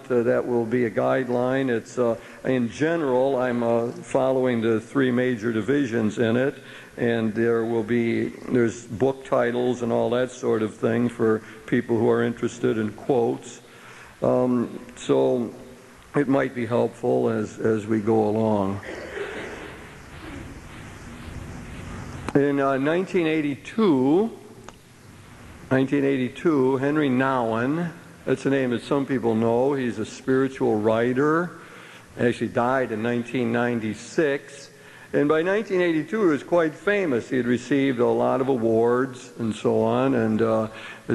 that will be a guideline. It's in general, I'm following the three major divisions in it, and there's book titles and all that sort of thing for people who are interested in quotes. So it might be helpful as we go along. In 1982, Henry Nouwen, that's a name that some people know. He's a spiritual writer. Actually died in 1996. And by 1982, he was quite famous. He had received a lot of awards and so on. And a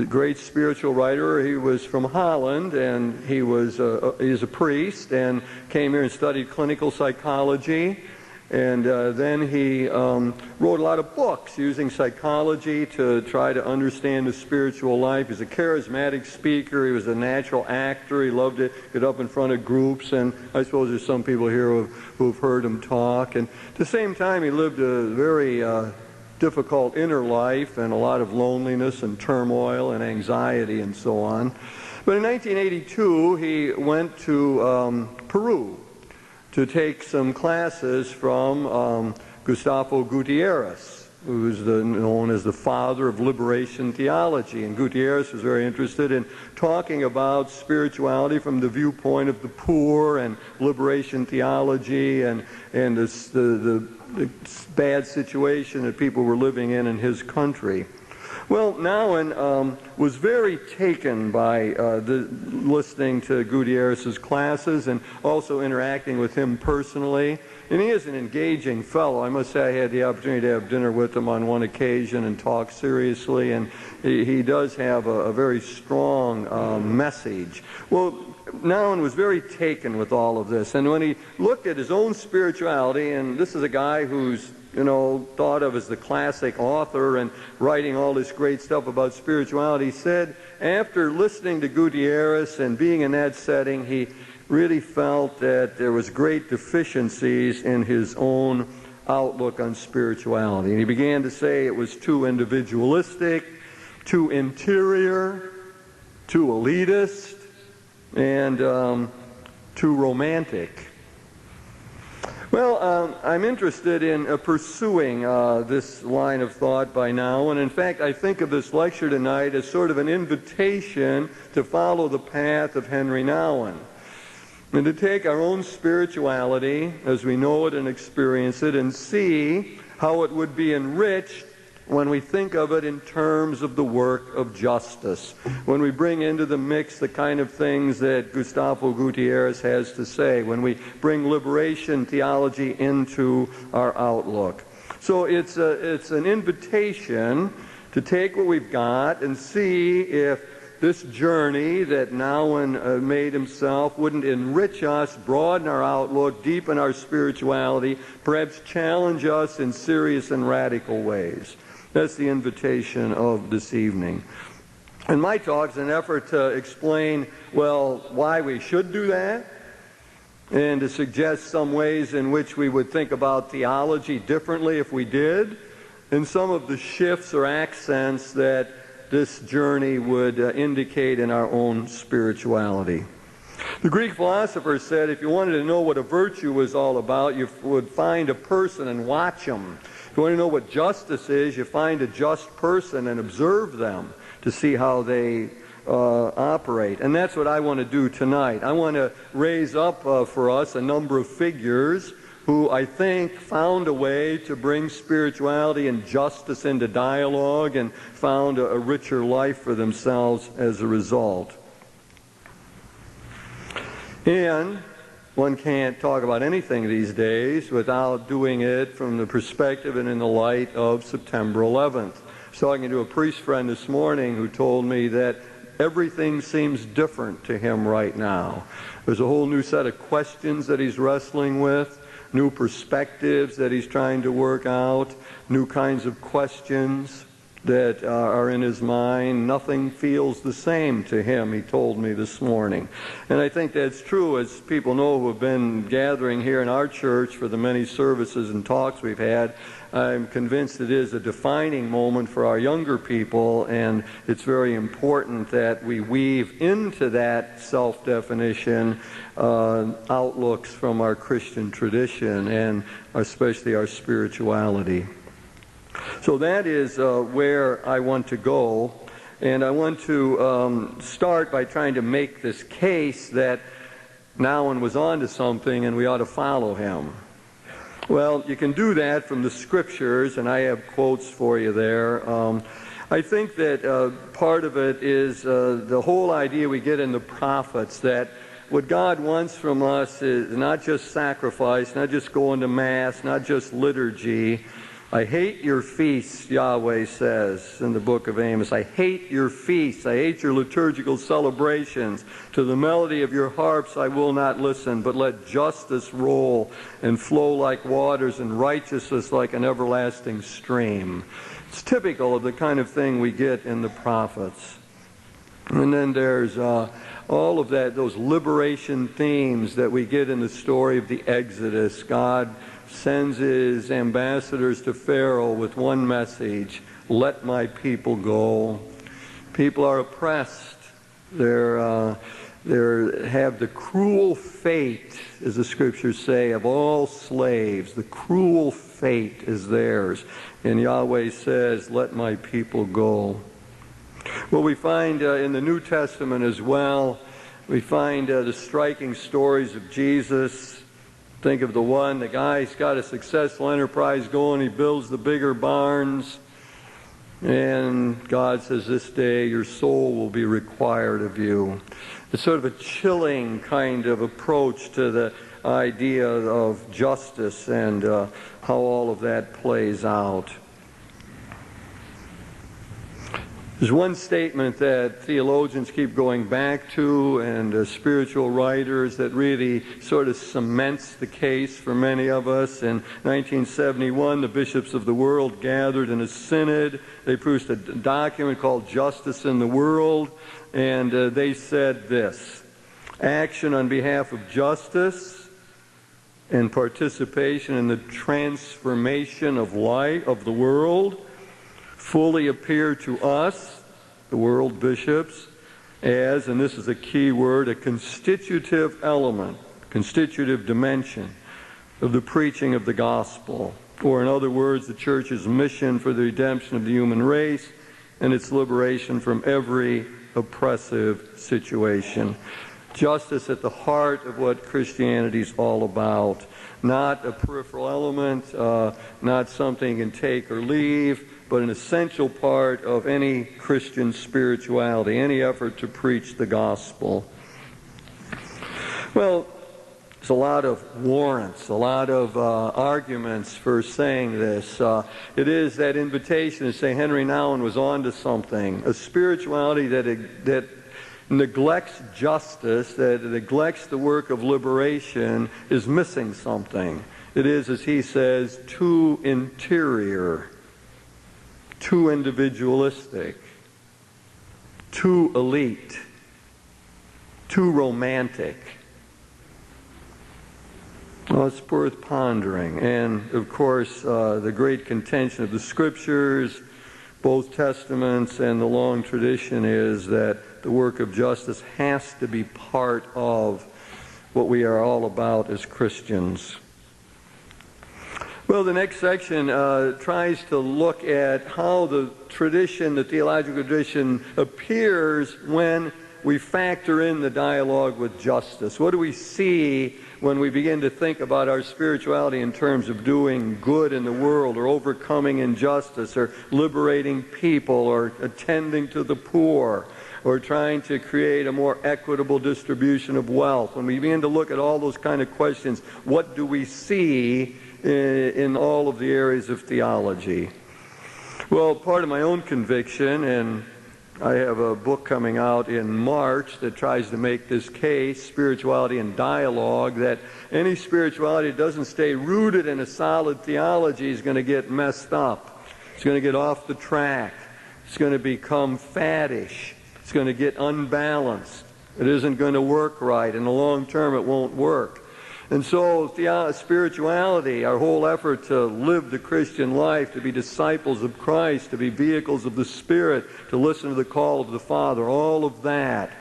great spiritual writer. He was from Holland, and he's a priest, and came here and studied clinical psychology. And then he wrote a lot of books using psychology to try to understand the spiritual life. He's a charismatic speaker. He was a natural actor. He loved to get up in front of groups. And I suppose there's some people here who've heard him talk. And at the same time, he lived a very difficult inner life and a lot of loneliness and turmoil and anxiety and so on. But in 1982, he went to Peru to take some classes from Gustavo Gutierrez, who's known as the father of liberation theology. And Gutierrez was very interested in talking about spirituality from the viewpoint of the poor and liberation theology and the bad situation that people were living in his country. Well, Nouwen was very taken by listening to Gutierrez's classes and also interacting with him personally. And he is an engaging fellow. I must say I had the opportunity to have dinner with him on one occasion and talk seriously. And he does have a very strong message. Well, Nouwen was very taken with all of this. And when he looked at his own spirituality, and this is a guy who's thought of as the classic author and writing all this great stuff about spirituality, he said after listening to Gutierrez and being in that setting, he really felt that there was great deficiencies in his own outlook on spirituality. And he began to say it was too individualistic, too interior, too elitist, and too romantic. Well, I'm interested in pursuing this line of thought by now, and in fact I think of this lecture tonight as sort of an invitation to follow the path of Henry Nouwen, and to take our own spirituality as we know it and experience it and see how it would be enriched when we think of it in terms of the work of justice, when we bring into the mix the kind of things that Gustavo Gutierrez has to say, when we bring liberation theology into our outlook. So it's an invitation to take what we've got and see if this journey that Nouwen made himself wouldn't enrich us, broaden our outlook, deepen our spirituality, perhaps challenge us in serious and radical ways. That's the invitation of this evening. And my talk is an effort to explain, well, why we should do that, and to suggest some ways in which we would think about theology differently if we did, and some of the shifts or accents that this journey would indicate in our own spirituality. The Greek philosophers said if you wanted to know what a virtue was all about, you would find a person and watch them. If you want to know what justice is, you find a just person and observe them to see how they operate. And that's what I want to do tonight. I want to raise up for us a number of figures who I think found a way to bring spirituality and justice into dialogue and found a richer life for themselves as a result. And one can't talk about anything these days without doing it from the perspective and in the light of September 11th. I was talking to a priest friend this morning who told me that everything seems different to him right now. There's a whole new set of questions that he's wrestling with, new perspectives that he's trying to work out, new kinds of questions. that are in his mind. Nothing feels the same to him, he told me this morning. And I think that's true, as people know who have been gathering here in our church for the many services and talks we've had. I'm convinced it is a defining moment for our younger people, and it's very important that we weave into that self-definition outlooks from our Christian tradition and especially our spirituality. So that is where I want to go, and I want to start by trying to make this case that Nouwen was onto something and we ought to follow him. Well, you can do that from the Scriptures, and I have quotes for you there. I think that part of it is the whole idea we get in the prophets that what God wants from us is not just sacrifice, not just going to Mass, not just liturgy. I hate your feasts, Yahweh says in the book of Amos. I hate your feasts. I hate your liturgical celebrations. To the melody of your harps I will not listen, but let justice roll and flow like waters and righteousness like an everlasting stream. It's typical of the kind of thing we get in the prophets. And then there's all of that, those liberation themes that we get in the story of the Exodus. God sends his ambassadors to Pharaoh with one message: let my people go. People are oppressed. They have the cruel fate, as the Scriptures say, of all slaves. The cruel fate is theirs. And Yahweh says, let my people go. Well, we find in the New Testament as well, we find the striking stories of Jesus. Think of the guy's got a successful enterprise going, he builds the bigger barns, and God says, this day your soul will be required of you. It's sort of a chilling kind of approach to the idea of justice and how all of that plays out. There's one statement that theologians keep going back to, and spiritual writers, that really sort of cements the case for many of us. In 1971, the bishops of the world gathered in a synod. They produced a document called Justice in the World, and they said this: action on behalf of justice and participation in the transformation of life, of the world, fully appear to us, the world bishops, as, and this is a key word, a constitutive element, constitutive dimension of the preaching of the gospel. Or in other words, the church's mission for the redemption of the human race and its liberation from every oppressive situation. Justice at the heart of what Christianity is all about. Not a peripheral element, not something you can take or leave, but an essential part of any Christian spirituality, any effort to preach the gospel. Well, there's a lot of warrants, a lot of arguments for saying this. It is that invitation to say Henry Nouwen was on to something, a spirituality that neglects justice, that neglects the work of liberation, is missing something. It is, as he says, too interior, too individualistic, too elite, too romantic. Well, it's worth pondering. And, of course, the great contention of the Scriptures, both Testaments and the long tradition, is that the work of justice has to be part of what we are all about as Christians. Well, the next section tries to look at how the tradition, the theological tradition, appears when we factor in the dialogue with justice. What do we see when we begin to think about our spirituality in terms of doing good in the world, or overcoming injustice, or liberating people, or attending to the poor, or trying to create a more equitable distribution of wealth? When we begin to look at all those kind of questions, what do we see in all of the areas of theology? Well, part of my own conviction, and I have a book coming out in March that tries to make this case, Spirituality and Dialogue, that any spirituality that doesn't stay rooted in a solid theology is going to get messed up. It's going to get off the track. It's going to become faddish. It's going to get unbalanced. It isn't going to work right. In the long term, it won't work. And so spirituality, our whole effort to live the Christian life, to be disciples of Christ, to be vehicles of the Spirit, to listen to the call of the Father, all of that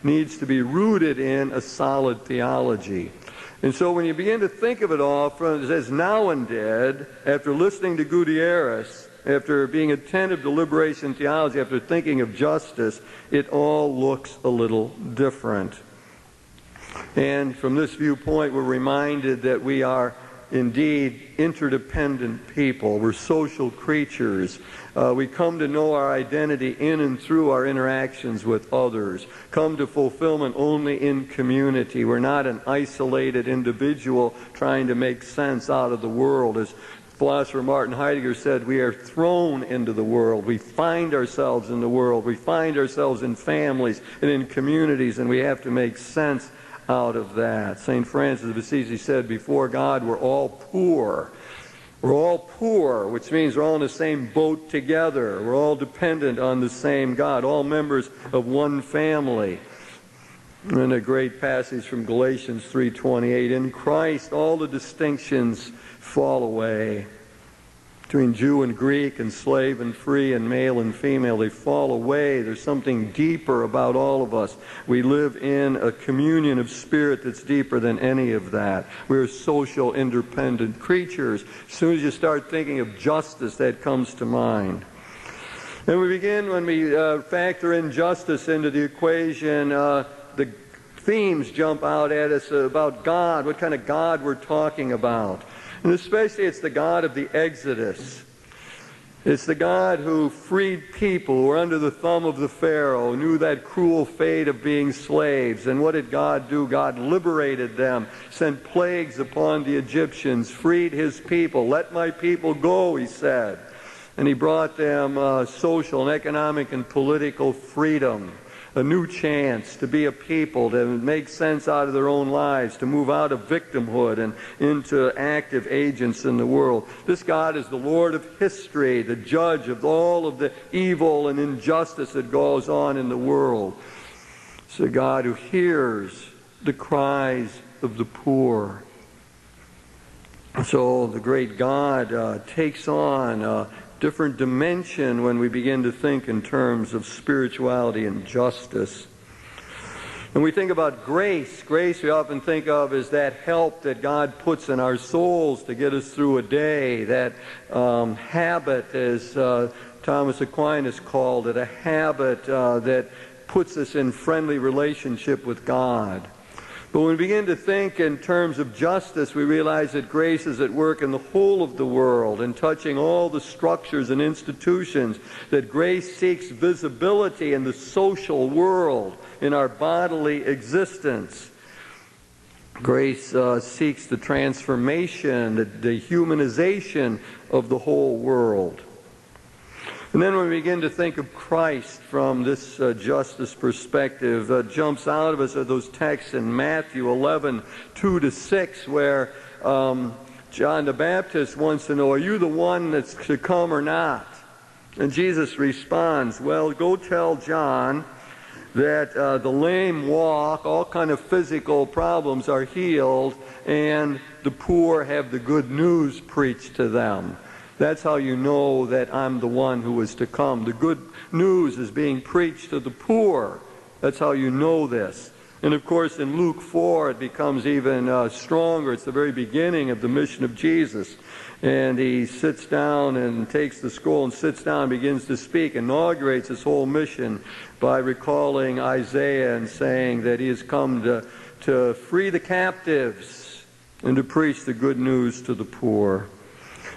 needs to be rooted in a solid theology. And so when you begin to think of it all, as Nouwen did, after listening to Gutierrez, after being attentive to liberation theology, after thinking of justice, it all looks a little different. And from this viewpoint, we're reminded that we are indeed interdependent people. We're social creatures. We come to know our identity in and through our interactions with others. Come to fulfillment only in community. We're not an isolated individual trying to make sense out of the world. As philosopher Martin Heidegger said, we are thrown into the world. We find ourselves in the world. We find ourselves in families and in communities, and we have to make sense out of that. St. Francis of Assisi said, before God, we're all poor. We're all poor, which means we're all in the same boat together. We're all dependent on the same God, all members of one family. And a great passage from Galatians 3:28, in Christ all the distinctions fall away. Between Jew and Greek and slave and free and male and female, they fall away. There's something deeper about all of us. We live in a communion of spirit that's deeper than any of that. We're social, independent creatures. As soon as you start thinking of justice, that comes to mind. And we begin, when we factor in justice into the equation, the themes jump out at us about God, what kind of God we're talking about. And especially it's the God of the Exodus. It's the God who freed people who were under the thumb of the Pharaoh, knew that cruel fate of being slaves. And what did God do? God liberated them, sent plagues upon the Egyptians, freed his people. Let my people go, he said. And he brought them social and economic and political freedom. A new chance to be a people, to make sense out of their own lives, to move out of victimhood and into active agents in the world. This God is the Lord of history, the judge of all of the evil and injustice that goes on in the world. It's a God who hears the cries of the poor. So the great God takes on different dimension when we begin to think in terms of spirituality and justice. When we think about grace, grace we often think of as that help that God puts in our souls to get us through a day, that habit, as Thomas Aquinas called it, a habit that puts us in friendly relationship with God. But when we begin to think in terms of justice, we realize that grace is at work in the whole of the world and touching all the structures and institutions, that grace seeks visibility in the social world, in our bodily existence. Grace seeks the transformation, the humanization of the whole world. And then when we begin to think of Christ from this justice perspective, jumps out of us are those texts in Matthew 11:2-6, where John the Baptist wants to know, are you the one that's to come or not? And Jesus responds, well, go tell John that the lame walk, all kind of physical problems are healed, and the poor have the good news preached to them. That's how you know that I'm the one who is to come. The good news is being preached to the poor. That's how you know this. And of course in Luke 4 it becomes even stronger. It's the very beginning of the mission of Jesus. And he sits down and takes the scroll and sits down and begins to speak, inaugurates his whole mission by recalling Isaiah and saying that he has come to free the captives and to preach the good news to the poor.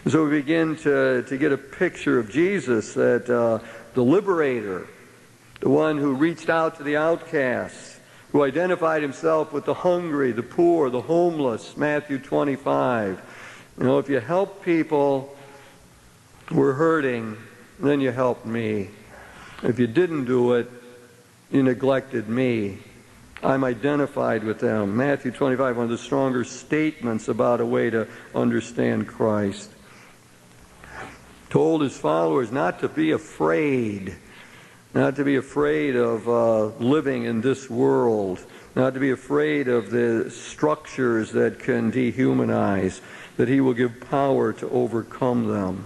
So we begin to get a picture of Jesus, that the liberator, the one who reached out to the outcasts, who identified himself with the hungry, the poor, the homeless, Matthew 25. You know, if you help people who are hurting, then you helped me. If you didn't do it, you neglected me. I'm identified with them. Matthew 25, one of the stronger statements about a way to understand Christ. Told his followers not to be afraid. not to be afraid of living in this world, not to be afraid of the structures that can dehumanize, that He will give power to overcome them.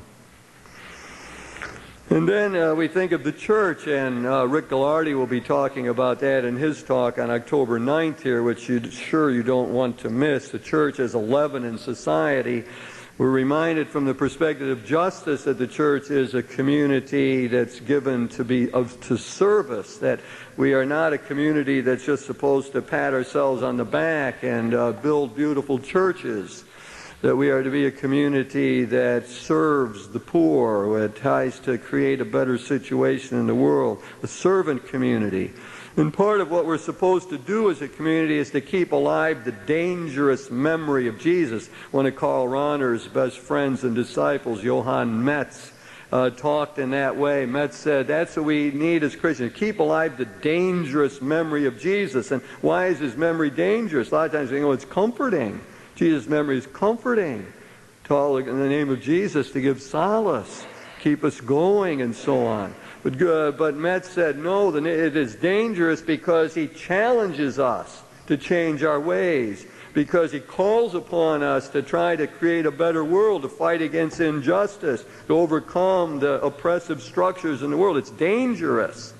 And then we think of the church, and Rick Gallardi will be talking about that in his talk on October 9th here, which you don't want to miss. The church as a leaven in society. We're reminded from the perspective of justice that the church is a community that's given to service, that we are not a community that's just supposed to pat ourselves on the back and build beautiful churches, that we are to be a community that serves the poor, that tries to create a better situation in the world, a servant community. And part of what we're supposed to do as a community is to keep alive the dangerous memory of Jesus. One of Karl Rahner's best friends and disciples, Johann Metz, talked in that way. Metz said, that's what we need as Christians, keep alive the dangerous memory of Jesus. And why is His memory dangerous? A lot of times we think, it's comforting. Jesus' memory is comforting. In the name of Jesus to give solace, keep us going, and so on. But Metz said, no, it is dangerous because He challenges us to change our ways, because He calls upon us to try to create a better world, to fight against injustice, to overcome the oppressive structures in the world. It's dangerous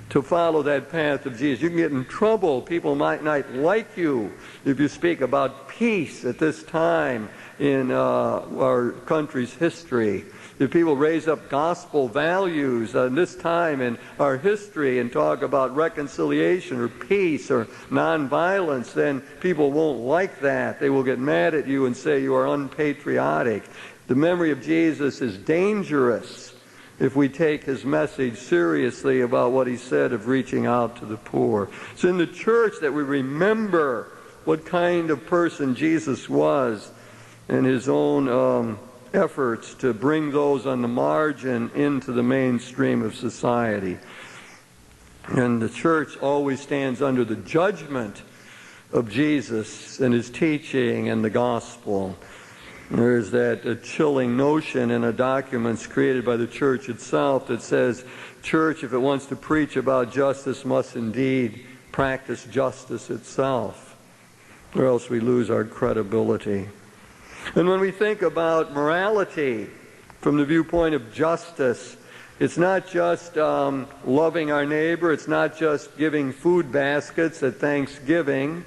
to follow that path of Jesus. You can get in trouble. People might not like you if you speak about peace at this time in our country's history. If people raise up gospel values this time in our history and talk about reconciliation or peace or nonviolence, then people won't like that. They will get mad at you and say you are unpatriotic. The memory of Jesus is dangerous if we take His message seriously about what He said of reaching out to the poor. It's in the church that we remember what kind of person Jesus was and His own efforts to bring those on the margin into the mainstream of society. And the church always stands under the judgment of Jesus and His teaching and the gospel. There's that chilling notion in the documents created by the church itself that says, church, if it wants to preach about justice, must indeed practice justice itself, or else we lose our credibility. And when we think about morality from the viewpoint of justice, it's not just loving our neighbor, it's not just giving food baskets at Thanksgiving,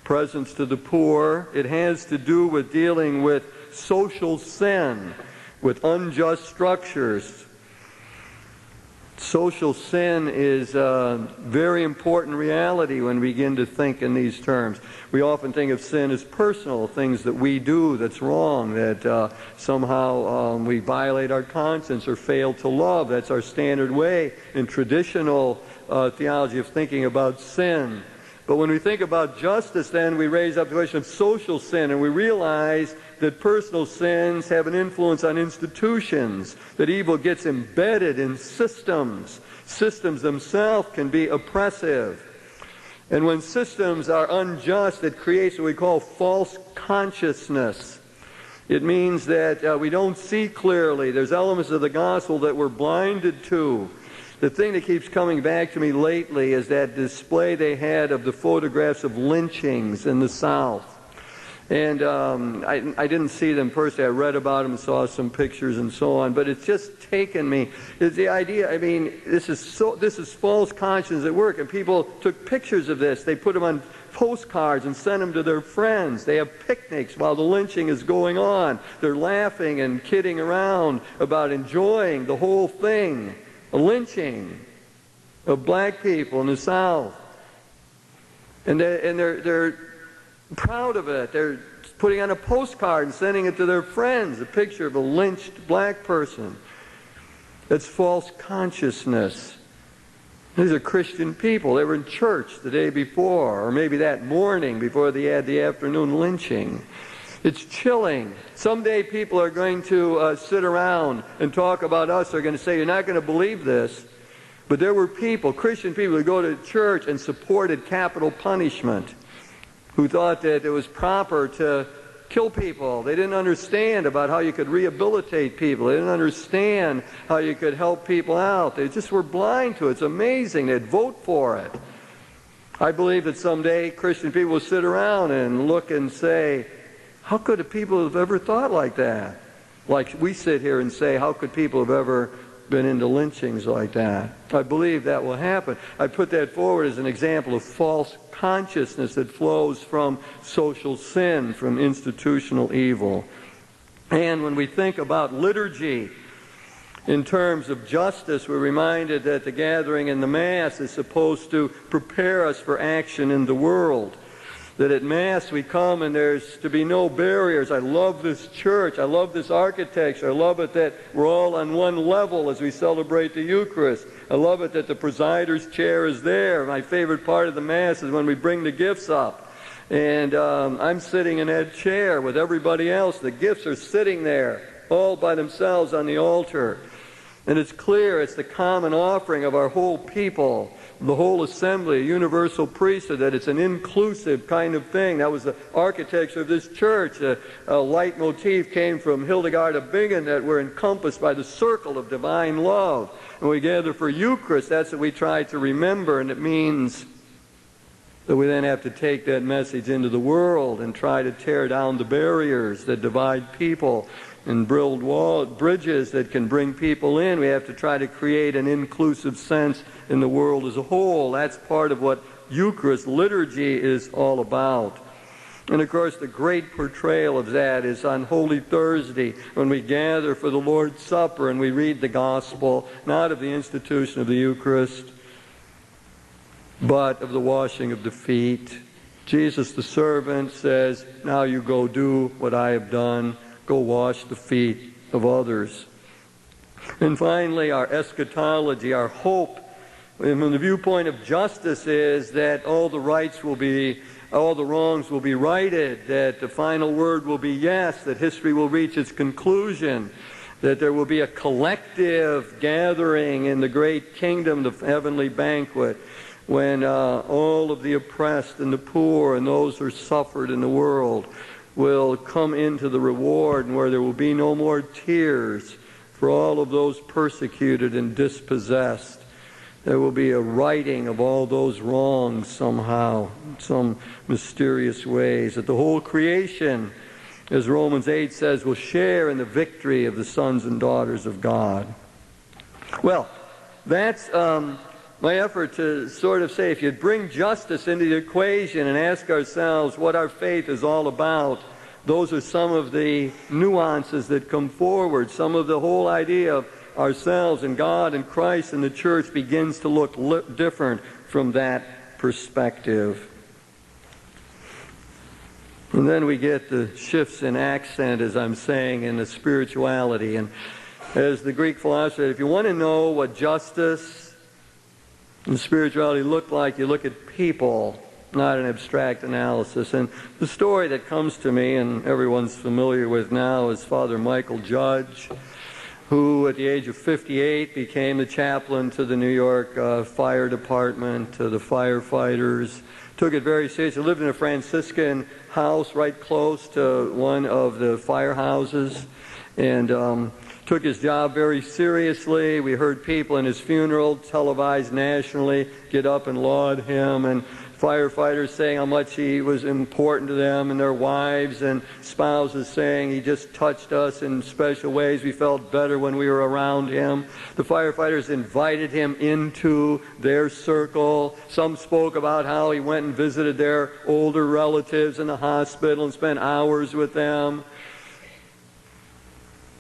presents to the poor. It has to do with dealing with social sin, with unjust structures. Social sin is a very important reality when we begin to think in these terms. We often think of sin as personal, things that we do that's wrong, that somehow we violate our conscience or fail to love. That's our standard way in traditional theology of thinking about sin. But when we think about justice, then we raise up the question of social sin, and we realize that personal sins have an influence on institutions, that evil gets embedded in systems. Systems themselves can be oppressive. And when systems are unjust, it creates what we call false consciousness. It means that we don't see clearly. There's elements of the gospel that we're blinded to. The thing that keeps coming back to me lately is that display they had of the photographs of lynchings in the South. And I didn't see them personally. I read about them, saw some pictures and so on. But it's just taken me. It's the idea, I mean, this is false conscience at work. And people took pictures of this. They put them on postcards and sent them to their friends. They have picnics while the lynching is going on. They're laughing and kidding around about enjoying the whole thing. A lynching of black people in the South. And they're proud of it. They're putting on a postcard and sending it to their friends, a picture of a lynched black person. That's false consciousness. These are Christian people. They were in church the day before, or maybe that morning before they had the afternoon lynching. It's chilling. Someday people are going to sit around and talk about us. They're going to say, you're not going to believe this, but there were people, Christian people, who go to church and supported capital punishment, who thought that it was proper to kill people. They didn't understand about how you could rehabilitate people. They didn't understand how you could help people out. They just were blind to it. It's amazing. They'd vote for it. I believe that someday Christian people will sit around and look and say, how could the people have ever thought like that? Like we sit here and say, how could people have ever been into lynchings like that? I believe that will happen. I put that forward as an example of false consciousness that flows from social sin, from institutional evil. And when we think about liturgy in terms of justice, we're reminded that the gathering in the Mass is supposed to prepare us for action in the world. That at Mass we come and there's to be no barriers. I love this church. I love this architecture. I love it that we're all on one level as we celebrate the Eucharist. I love it that the presider's chair is there. My favorite part of the Mass is when we bring the gifts up. And I'm sitting in that chair with everybody else. The gifts are sitting there all by themselves on the altar. And it's clear it's the common offering of our whole people, the whole assembly, a universal priesthood, that it's an inclusive kind of thing. That was the architecture of this church. A leitmotif came from Hildegard of Bingen, that we're encompassed by the circle of divine love. When we gather for Eucharist, that's what we try to remember, and it means that we then have to take that message into the world and try to tear down the barriers that divide people and build bridges that can bring people in. We have to try to create an inclusive sense in the world as a whole. That's part of what Eucharist liturgy is all about. And of course, the great portrayal of that is on Holy Thursday when we gather for the Lord's Supper and we read the Gospel, not of the institution of the Eucharist, but of the washing of the feet. Jesus the servant says, now you go do what I have done. Go wash the feet of others. And finally, our eschatology, our hope, from the viewpoint of justice, is that all the wrongs will be righted, that the final word will be yes, that history will reach its conclusion, that there will be a collective gathering in the great kingdom, the heavenly banquet, when all of the oppressed and the poor and those who suffered in the world will come into the reward, and where there will be no more tears for all of those persecuted and dispossessed. There will be a righting of all those wrongs somehow, in some mysterious ways. That the whole creation, as Romans 8 says, will share in the victory of the sons and daughters of God. Well, that's my effort to sort of say, if you bring justice into the equation and ask ourselves what our faith is all about, those are some of the nuances that come forward. Some of the whole idea of ourselves and God and Christ and the church begins to look different from that perspective. And then we get the shifts in accent, as I'm saying, in the spirituality. And as the Greek philosopher said, if you want to know what justice and spirituality look like, you look at people, not an abstract analysis. And the story that comes to me, and everyone's familiar with now, is Father Michael Judge, who at the age of 58 became the chaplain to the New York Fire Department, to the firefighters. Took it very seriously. Lived in a Franciscan house right close to one of the firehouses, and took his job very seriously. We heard people in his funeral, televised nationally, get up and laud him, and firefighters saying how much he was important to them, and their wives and spouses saying he just touched us in special ways. We felt better when we were around him. The firefighters invited him into their circle. Some spoke about how he went and visited their older relatives in the hospital and spent hours with them.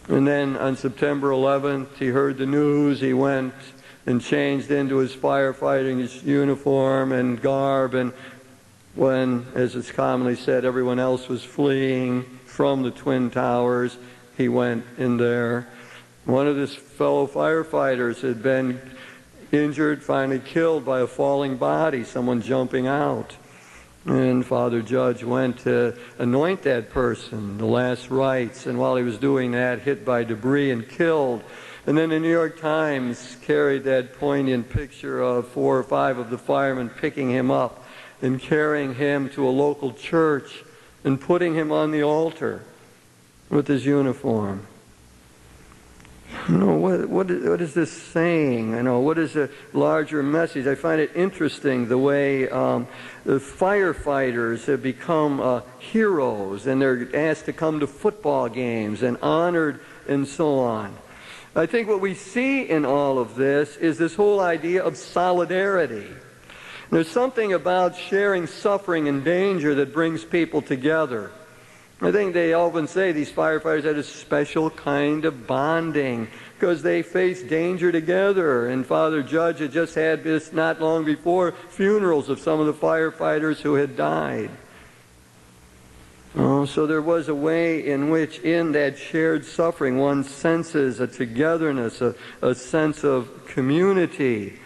And then on September 11th, he heard the news. He went and changed into his firefighting uniform and garb. And when, as it's commonly said, everyone else was fleeing from the Twin Towers, he went in there. One of his fellow firefighters had been injured, finally killed by a falling body, someone jumping out. And Father Judge went to anoint that person, the last rites, and while he was doing that, hit by debris and killed. And then the New York Times carried that poignant picture of 4 or 5 of the firemen picking him up and carrying him to a local church and putting him on the altar with his uniform. What is this saying? What is the larger message? I find it interesting the way the firefighters have become heroes, and they're asked to come to football games and honored and so on. I think what we see in all of this is this whole idea of solidarity. There's something about sharing suffering and danger that brings people together. I think they often say these firefighters had a special kind of bonding because they faced danger together. And Father Judge had just had this not long before funerals of some of the firefighters who had died. So there was a way in which in that shared suffering one senses a togetherness, a sense of community.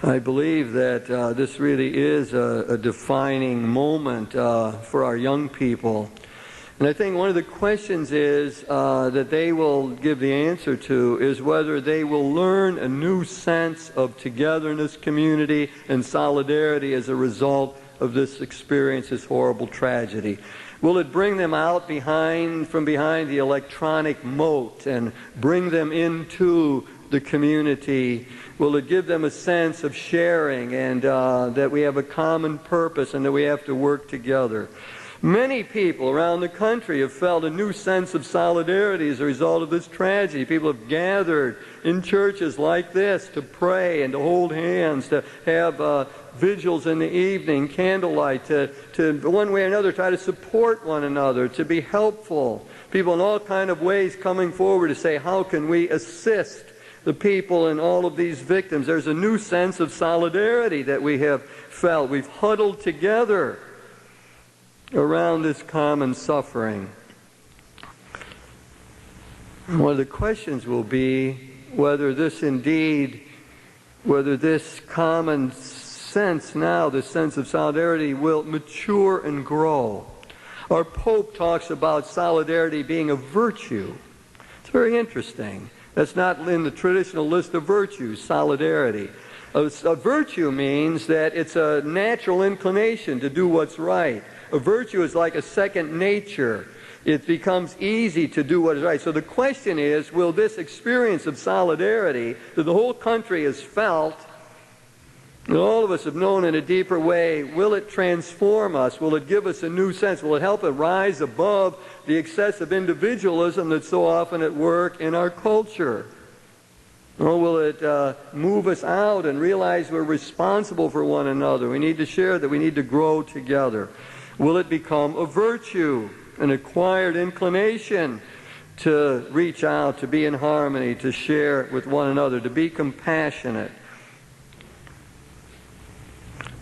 I believe that this really is a defining moment for our young people. And I think one of the questions is that they will give the answer to is whether they will learn a new sense of togetherness, community, and solidarity as a result of this experience, this horrible tragedy. Will it bring them out from behind the electronic moat and bring them into the community? Will it give them a sense of sharing and that we have a common purpose and that we have to work together? Many people around the country have felt a new sense of solidarity as a result of this tragedy. People have gathered in churches like this to pray and to hold hands, to have vigils in the evening, candlelight, to one way or another try to support one another, to be helpful. People in all kind of ways coming forward to say, how can we assist the people and all of these victims? There's a new sense of solidarity that we have felt. We've huddled together around this common suffering. One of the questions will be whether this common sense now, this sense of solidarity, will mature and grow. Our Pope talks about solidarity being a virtue. It's very interesting. That's not in the traditional list of virtues, solidarity. A virtue means that it's a natural inclination to do what's right. A virtue is like a second nature. It becomes easy to do what is right. So the question is, will this experience of solidarity that the whole country has felt, and all of us have known in a deeper way, will it transform us? Will it give us a new sense? Will it help us rise above the excessive individualism that's so often at work in our culture? Or will it move us out and realize we're responsible for one another? We need to share that we need to grow together. Will it become a virtue, an acquired inclination to reach out, to be in harmony, to share with one another, to be compassionate?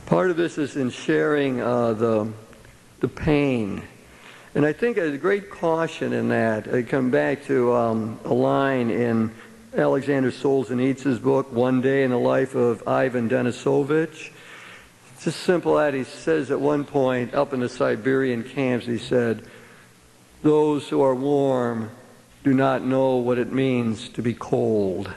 Part of this is in sharing the pain. And I think there's a great caution in that. I come back to a line in Alexander Solzhenitsyn's book, One Day in the Life of Ivan Denisovich. It's just simple that he says at one point up in the Siberian camps, he said, those who are warm do not know what it means to be cold.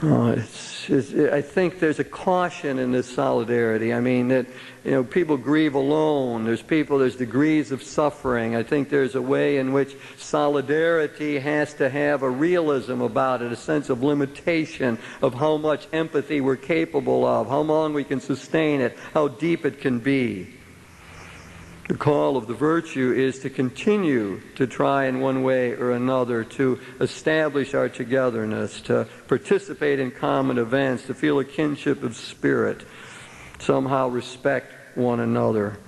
I think there's a caution in this solidarity. I mean, that people grieve alone. There's degrees of suffering. I think there's a way in which solidarity has to have a realism about it, a sense of limitation of how much empathy we're capable of, how long we can sustain it, how deep it can be. The call of the virtue is to continue to try in one way or another to establish our togetherness, to participate in common events, to feel a kinship of spirit, somehow respect one another.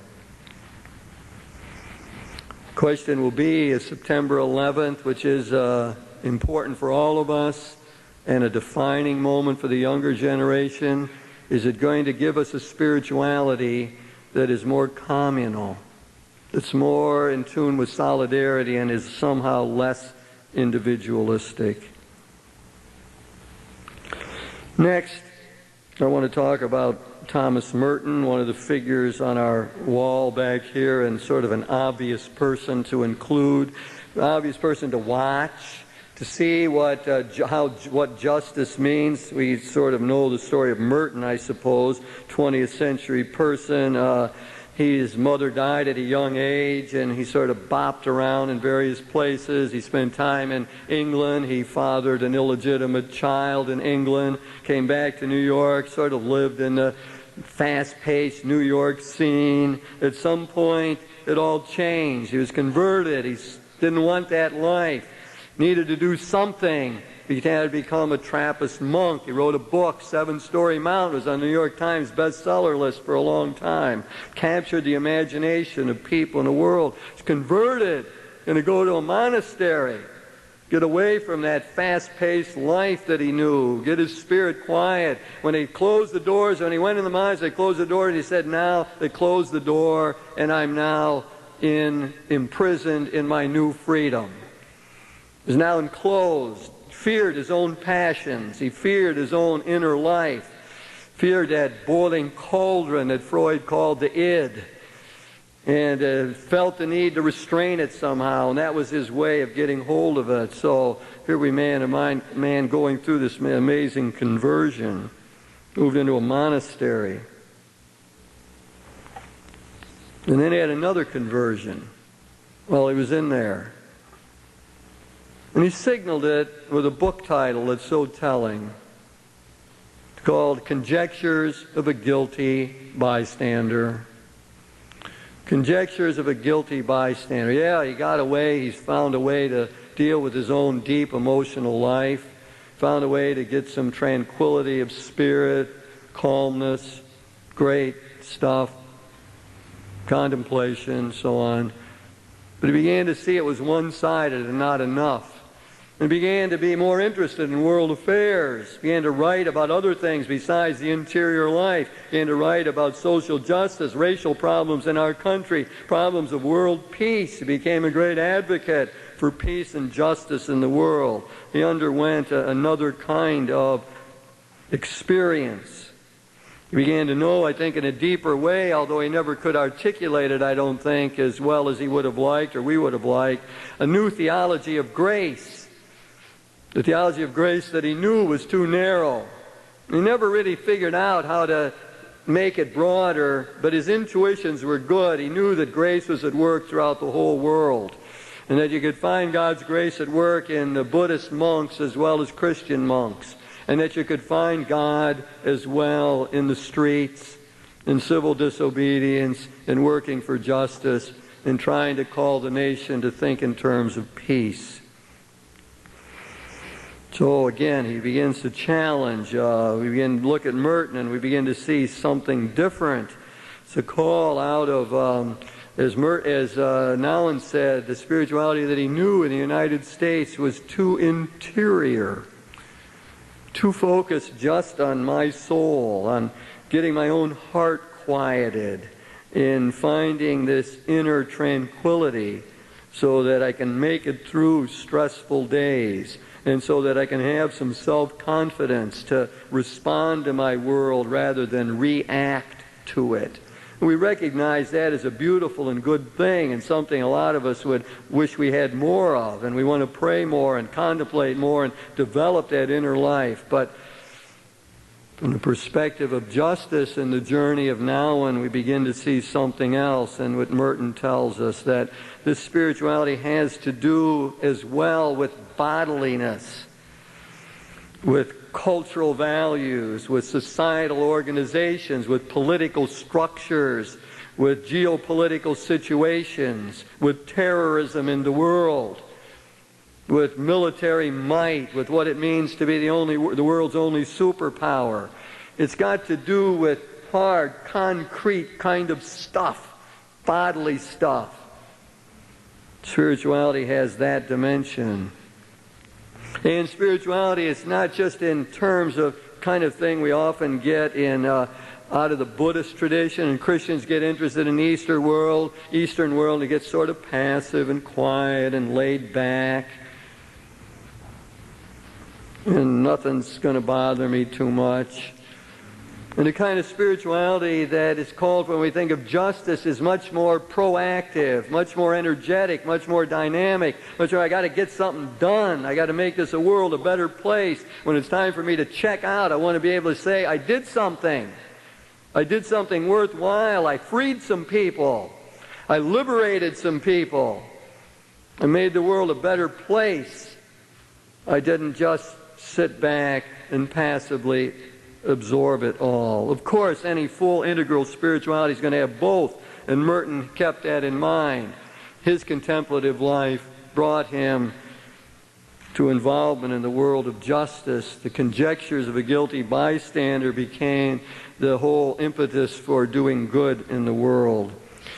The question will be, is September 11th, which is important for all of us and a defining moment for the younger generation, is it going to give us a spirituality that is more communal, that's more in tune with solidarity and is somehow less individualistic? Next, I want to talk about Thomas Merton, one of the figures on our wall back here, and sort of an obvious person to include, an obvious person to watch, to see what justice means. We sort of know the story of Merton, I suppose, 20th century person. His mother died at a young age, and he sort of bopped around in various places. He spent time in England. He fathered an illegitimate child in England, came back to New York, sort of lived in the fast-paced New York scene. At some point, it all changed. He was converted. He didn't want that life. Needed to do something. He had to become a Trappist monk. He wrote a book, Seven Story Mount. It was on the New York Times bestseller list for a long time. Captured the imagination of people in the world. He's converted. Going to go to a monastery. Get away from that fast-paced life that he knew. Get his spirit quiet. When they closed the doors, when he went in the monastery, they closed the door, and he said, now they closed the door, and I'm now imprisoned in my new freedom. He was now enclosed. Feared his own passions. He feared his own inner life. Feared that boiling cauldron that Freud called the id. And felt the need to restrain it somehow. And that was his way of getting hold of it. So here we man going through this amazing conversion. Moved into a monastery. And then he had another conversion while he was in there. And he signaled it with a book title that's so telling. It's called Conjectures of a Guilty Bystander. Conjectures of a Guilty Bystander. Yeah, he got away. He's found a way to deal with his own deep emotional life. Found a way to get some tranquility of spirit, calmness, great stuff, contemplation, so on. But he began to see it was one-sided and not enough. And began to be more interested in world affairs. Began to write about other things besides the interior life. Began to write about social justice, racial problems in our country, problems of world peace. He became a great advocate for peace and justice in the world. He underwent another kind of experience. He began to know, I think, in a deeper way, although he never could articulate it, I don't think, as well as he would have liked or we would have liked, a new theology of grace. The theology of grace that he knew was too narrow. He never really figured out how to make it broader, but his intuitions were good. He knew that grace was at work throughout the whole world, and that you could find God's grace at work in the Buddhist monks as well as Christian monks, and that you could find God as well in the streets, in civil disobedience, in working for justice, in trying to call the nation to think in terms of peace. So again, he begins to challenge. We begin to look at Merton, and we begin to see something different. It's a call out of, as Nouwen said, the spirituality that he knew in the United States was too interior, too focused just on my soul, on getting my own heart quieted, in finding this inner tranquility so that I can make it through stressful days. And so that I can have some self-confidence to respond to my world rather than react to it. We recognize that as a beautiful and good thing, and something a lot of us would wish we had more of. And we want to pray more and contemplate more and develop that inner life. But from the perspective of justice and the journey of Nouwen, we begin to see something else. And what Merton tells us, that this spirituality has to do as well with bodiliness, with cultural values, with societal organizations, with political structures, with geopolitical situations, with terrorism in the world, with military might, with what it means to be the world's only superpower. It's got to do with hard, concrete kind of stuff, bodily stuff. Spirituality has that dimension. And spirituality is not just in terms of kind of thing we often get in out of the Buddhist tradition, and Christians get interested in the Eastern world, and they get sort of passive and quiet and laid back. And nothing's going to bother me too much. And the kind of spirituality that is called when we think of justice is much more proactive, much more energetic, much more dynamic, much more, I got to get something done. I got to make this a world a better place. When it's time for me to check out, I want to be able to say, I did something. I did something worthwhile. I freed some people. I liberated some people. I made the world a better place. I didn't just sit back and passively absorb it all. Of course, any full integral spirituality is going to have both, and Merton kept that in mind. His contemplative life brought him to involvement in the world of justice. The conjectures of a guilty bystander became the whole impetus for doing good in the world.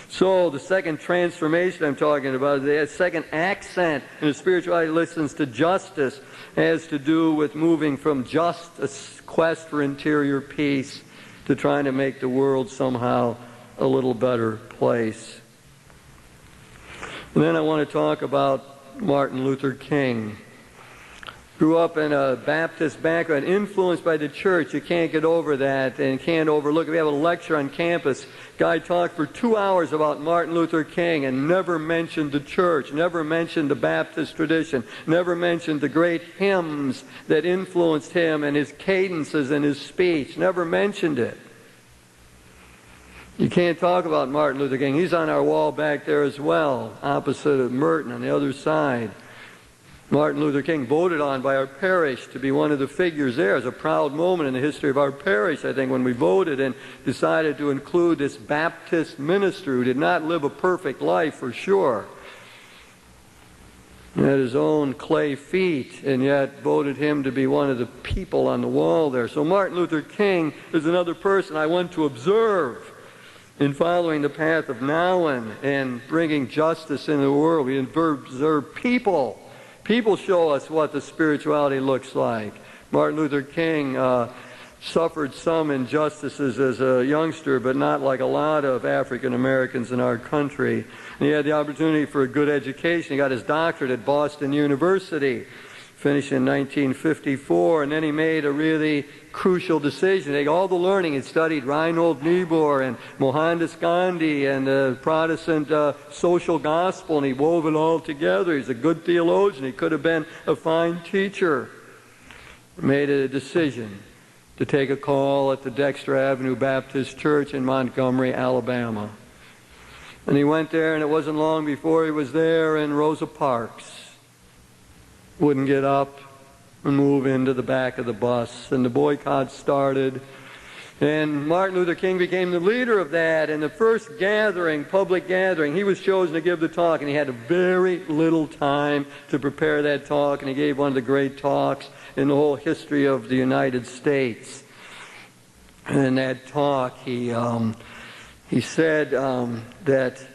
So the second transformation I'm talking about, the second accent in the spirituality that listens to justice, has to do with moving from just a quest for interior peace to trying to make the world somehow a little better place. And then I want to talk about Martin Luther King. Grew up in a Baptist background, influenced by the church. You can't get over that and can't overlook it. We have a lecture on campus. Guy talked for 2 hours about Martin Luther King and never mentioned the church, never mentioned the Baptist tradition, never mentioned the great hymns that influenced him and his cadences and his speech. Never mentioned it. You can't talk about Martin Luther King. He's on our wall back there as well, opposite of Merton on the other side. Martin Luther King, voted on by our parish to be one of the figures there. It's a proud moment in the history of our parish, I think, when we voted and decided to include this Baptist minister who did not live a perfect life for sure. He had his own clay feet, and yet voted him to be one of the people on the wall there. So Martin Luther King is another person I want to observe in following the path of Nouwen and bringing justice into the world. We observe people. People show us what the spirituality looks like. Martin Luther King suffered some injustices as a youngster, but not like a lot of African Americans in our country. And he had the opportunity for a good education. He got his doctorate at Boston University, finished in 1954, and then he made a really crucial decision. He had all the learning. He studied Reinhold Niebuhr and Mohandas Gandhi and the Protestant social gospel, and he wove it all together. He's a good theologian. He could have been a fine teacher. He made a decision to take a call at the Dexter Avenue Baptist Church in Montgomery, Alabama. And he went there, and it wasn't long before he was there, and Rosa Parks wouldn't get up and move into the back of the bus. And the boycott started. And Martin Luther King became the leader of that. And the first gathering, public gathering, he was chosen to give the talk. And he had very little time to prepare that talk. And he gave one of the great talks in the whole history of the United States. And in that talk, he said that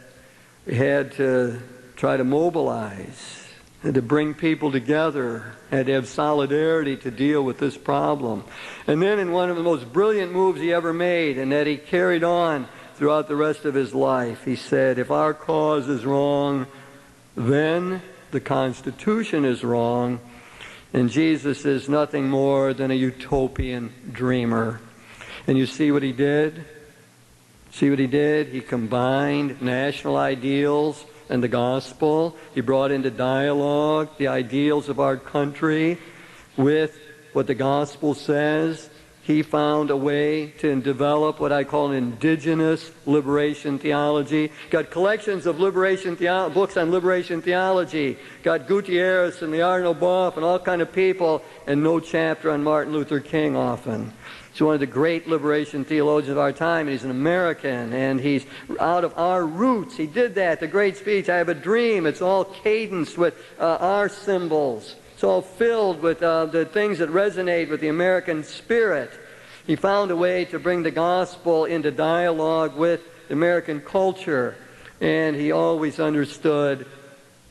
we had to try to mobilize and to bring people together and to have solidarity to deal with this problem. And then in one of the most brilliant moves he ever made, and that he carried on throughout the rest of his life, he said, if our cause is wrong, then the Constitution is wrong, and Jesus is nothing more than a utopian dreamer. And you see what he did? See what he did? He combined national ideals and the gospel. He brought into dialogue the ideals of our country with what the gospel says. He found a way to develop what I call an indigenous liberation theology. Got collections of books on liberation theology. Got Gutierrez and Leonardo Boff and all kind of people, and no chapter on Martin Luther King often. He's one of the great liberation theologians of our time. He's an American, and he's out of our roots. He did that, the great speech, I have a dream. It's all cadenced with our symbols. It's all filled with the things that resonate with the American spirit. He found a way to bring the gospel into dialogue with American culture, and he always understood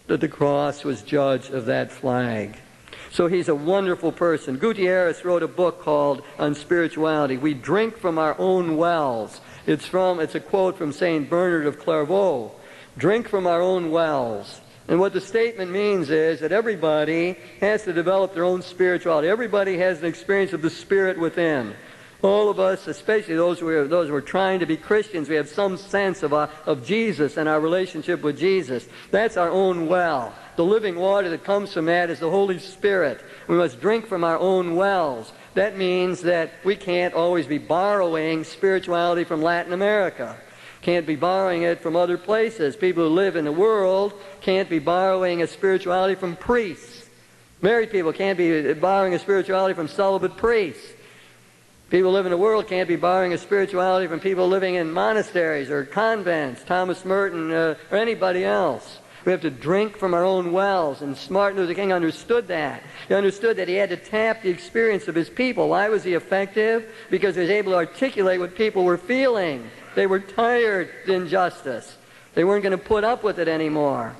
that the cross was judge of that flag. So he's a wonderful person. Gutierrez wrote a book called On Spirituality. We drink from our own wells. It's a quote from St. Bernard of Clairvaux. Drink from our own wells. And what the statement means is that everybody has to develop their own spirituality. Everybody has an experience of the Spirit within. All of us, especially those who are trying to be Christians, we have some sense of Jesus and our relationship with Jesus. That's our own well. The living water that comes from that is the Holy Spirit. We must drink from our own wells. That means that we can't always be borrowing spirituality from Latin America. Can't be borrowing it from other places. People who live in the world can't be borrowing a spirituality from priests. Married people can't be borrowing a spirituality from celibate priests. People who live in the world can't be borrowing a spirituality from people living in monasteries or convents, Thomas Merton, or anybody else. We have to drink from our own wells, and Martin Luther King understood that. He understood that he had to tap the experience of his people. Why was he effective? Because he was able to articulate what people were feeling. They were tired of injustice. They weren't going to put up with it anymore.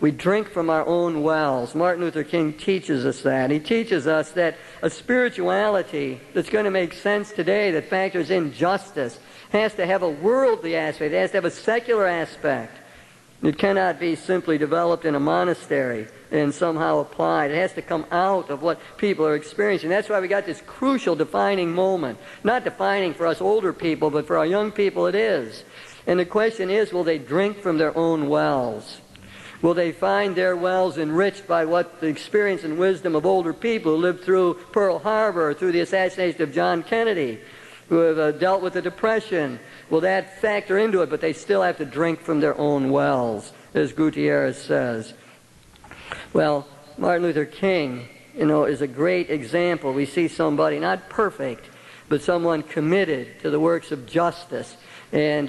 We drink from our own wells. Martin Luther King teaches us that. He teaches us that a spirituality that's going to make sense today, that factors in justice, has to have a worldly aspect. It has to have a secular aspect. It cannot be simply developed in a monastery and somehow applied. It has to come out of what people are experiencing. That's why we got this crucial defining moment. Not defining for us older people, but for our young people it is. And the question is, will they drink from their own wells? Will they find their wells enriched by what the experience and wisdom of older people who lived through Pearl Harbor or through the assassination of John Kennedy, who have dealt with the Depression? Will that factor into it? But they still have to drink from their own wells, as Gutierrez says. Well, Martin Luther King, is a great example. We see somebody not perfect, but someone committed to the works of justice. And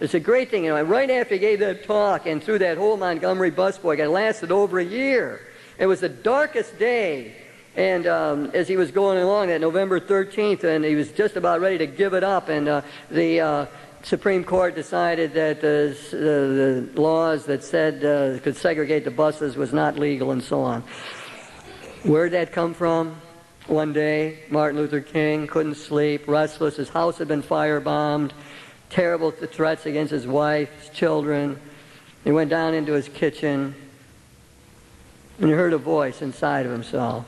it's a great thing. Right after he gave that talk and through that whole Montgomery bus boycott, it lasted over a year. It was the darkest day. And as he was going along, that November 13th, and he was just about ready to give it up, and the Supreme Court decided that the laws that said could segregate the buses was not legal and so on. Where'd that come from? One day, Martin Luther King couldn't sleep, restless. His house had been firebombed, terrible threats against his wife, his children. He went down into his kitchen, and he heard a voice inside of himself.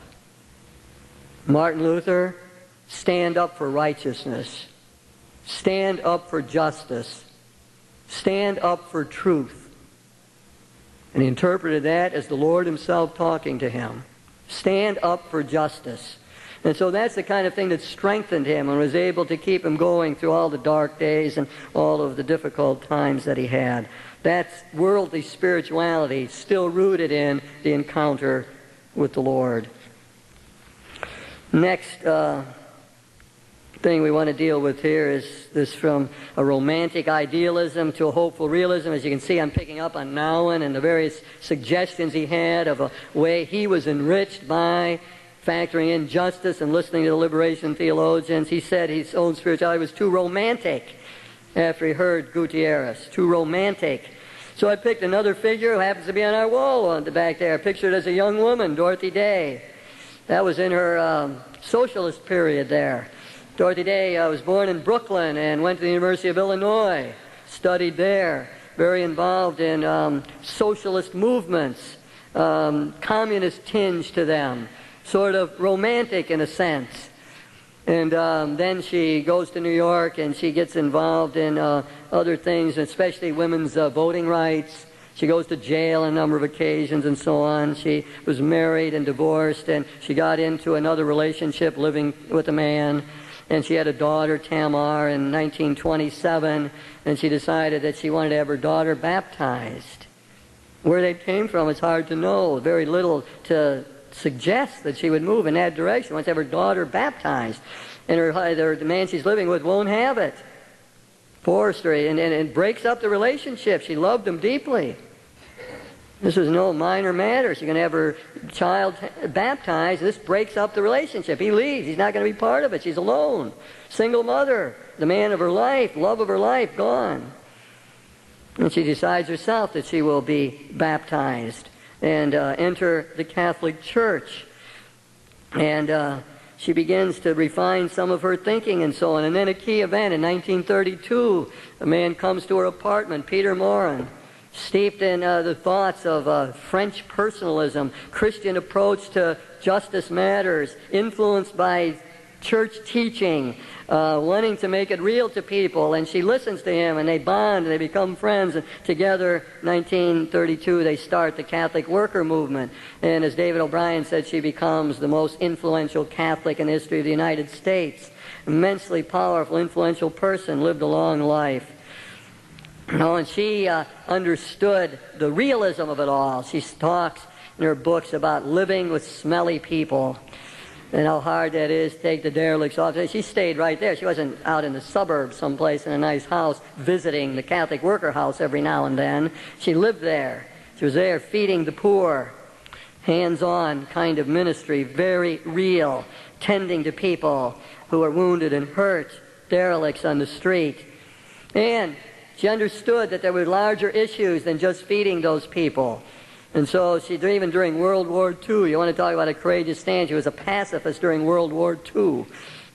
Martin Luther, stand up for righteousness. Stand up for justice. Stand up for truth. And he interpreted that as the Lord himself talking to him. Stand up for justice. And so that's the kind of thing that strengthened him and was able to keep him going through all the dark days and all of the difficult times that he had. That's worldly spirituality, still rooted in the encounter with the Lord. Next thing we want to deal with here is this, from a romantic idealism to a hopeful realism. As you can see, I'm picking up on Nouwen and the various suggestions he had of a way he was enriched by factoring in justice and listening to the liberation theologians. He said his own spirituality was too romantic after he heard Gutierrez. Too romantic. So I picked another figure who happens to be on our wall on the back there, pictured as a young woman, Dorothy Day. That was in her socialist period there. Dorothy Day was born in Brooklyn and went to the University of Illinois, studied there, very involved in socialist movements, communist tinge to them, sort of romantic in a sense. And then she goes to New York and she gets involved in other things, especially women's voting rights. She goes to jail on a number of occasions and so on. She was married and divorced, and she got into another relationship living with a man. And she had a daughter, Tamar, in 1927, and she decided that she wanted to have her daughter baptized. Where they came from, it's hard to know. Very little to suggest that she would move in that direction. She wants to have her daughter baptized. And the man she's living with won't have it. Forced her, and it breaks up the relationship. She loved him deeply. This is no minor matter. She's going to have her child baptized. This breaks up the relationship. He leaves. He's not going to be part of it. She's alone. Single mother. The man of her life, love of her life, gone. And she decides herself that she will be baptized and enter the Catholic Church. And she begins to refine some of her thinking and so on. And then a key event in 1932, a man comes to her apartment, Peter Morin, steeped in the thoughts of French personalism, Christian approach to justice matters, influenced by church teaching, wanting to make it real to people, and she listens to him, and they bond, and they become friends, and together, 1932, they start the Catholic worker movement, and as David O'Brien said, she becomes the most influential Catholic in the history of the United States. Immensely powerful, influential person, lived a long life. And she understood the realism of it all. She talks in her books about living with smelly people and how hard that is to take the derelicts off. She stayed right there. She wasn't out in the suburbs someplace in a nice house visiting the Catholic worker house every now and then. She lived there. She was there feeding the poor. Hands-on kind of ministry, very real, tending to people who are wounded and hurt, derelicts on the street. And she understood that there were larger issues than just feeding those people. And so even during World War II, you want to talk about a courageous stand, she was a pacifist during World War II.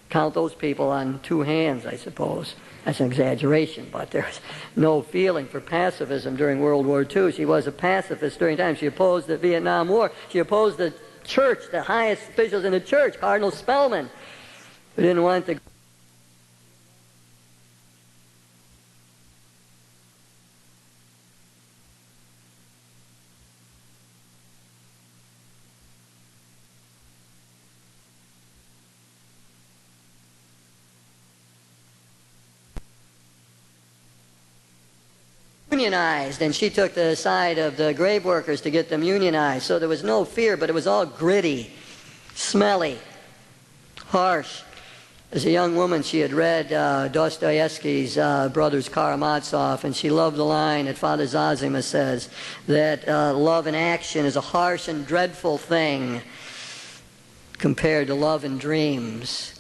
Count those people on two hands, I suppose. That's an exaggeration, but there's no feeling for pacifism during World War II. She was a pacifist during time. She opposed the Vietnam War. She opposed the church, the highest officials in the church, Cardinal Spellman, who didn't want the unionized, and she took the side of the grave workers to get them unionized. So there was no fear, but it was all gritty, smelly, harsh. As a young woman, she had read Dostoevsky's Brothers Karamazov, and she loved the line that Father Zazima says, that love in action is a harsh and dreadful thing compared to love in dreams.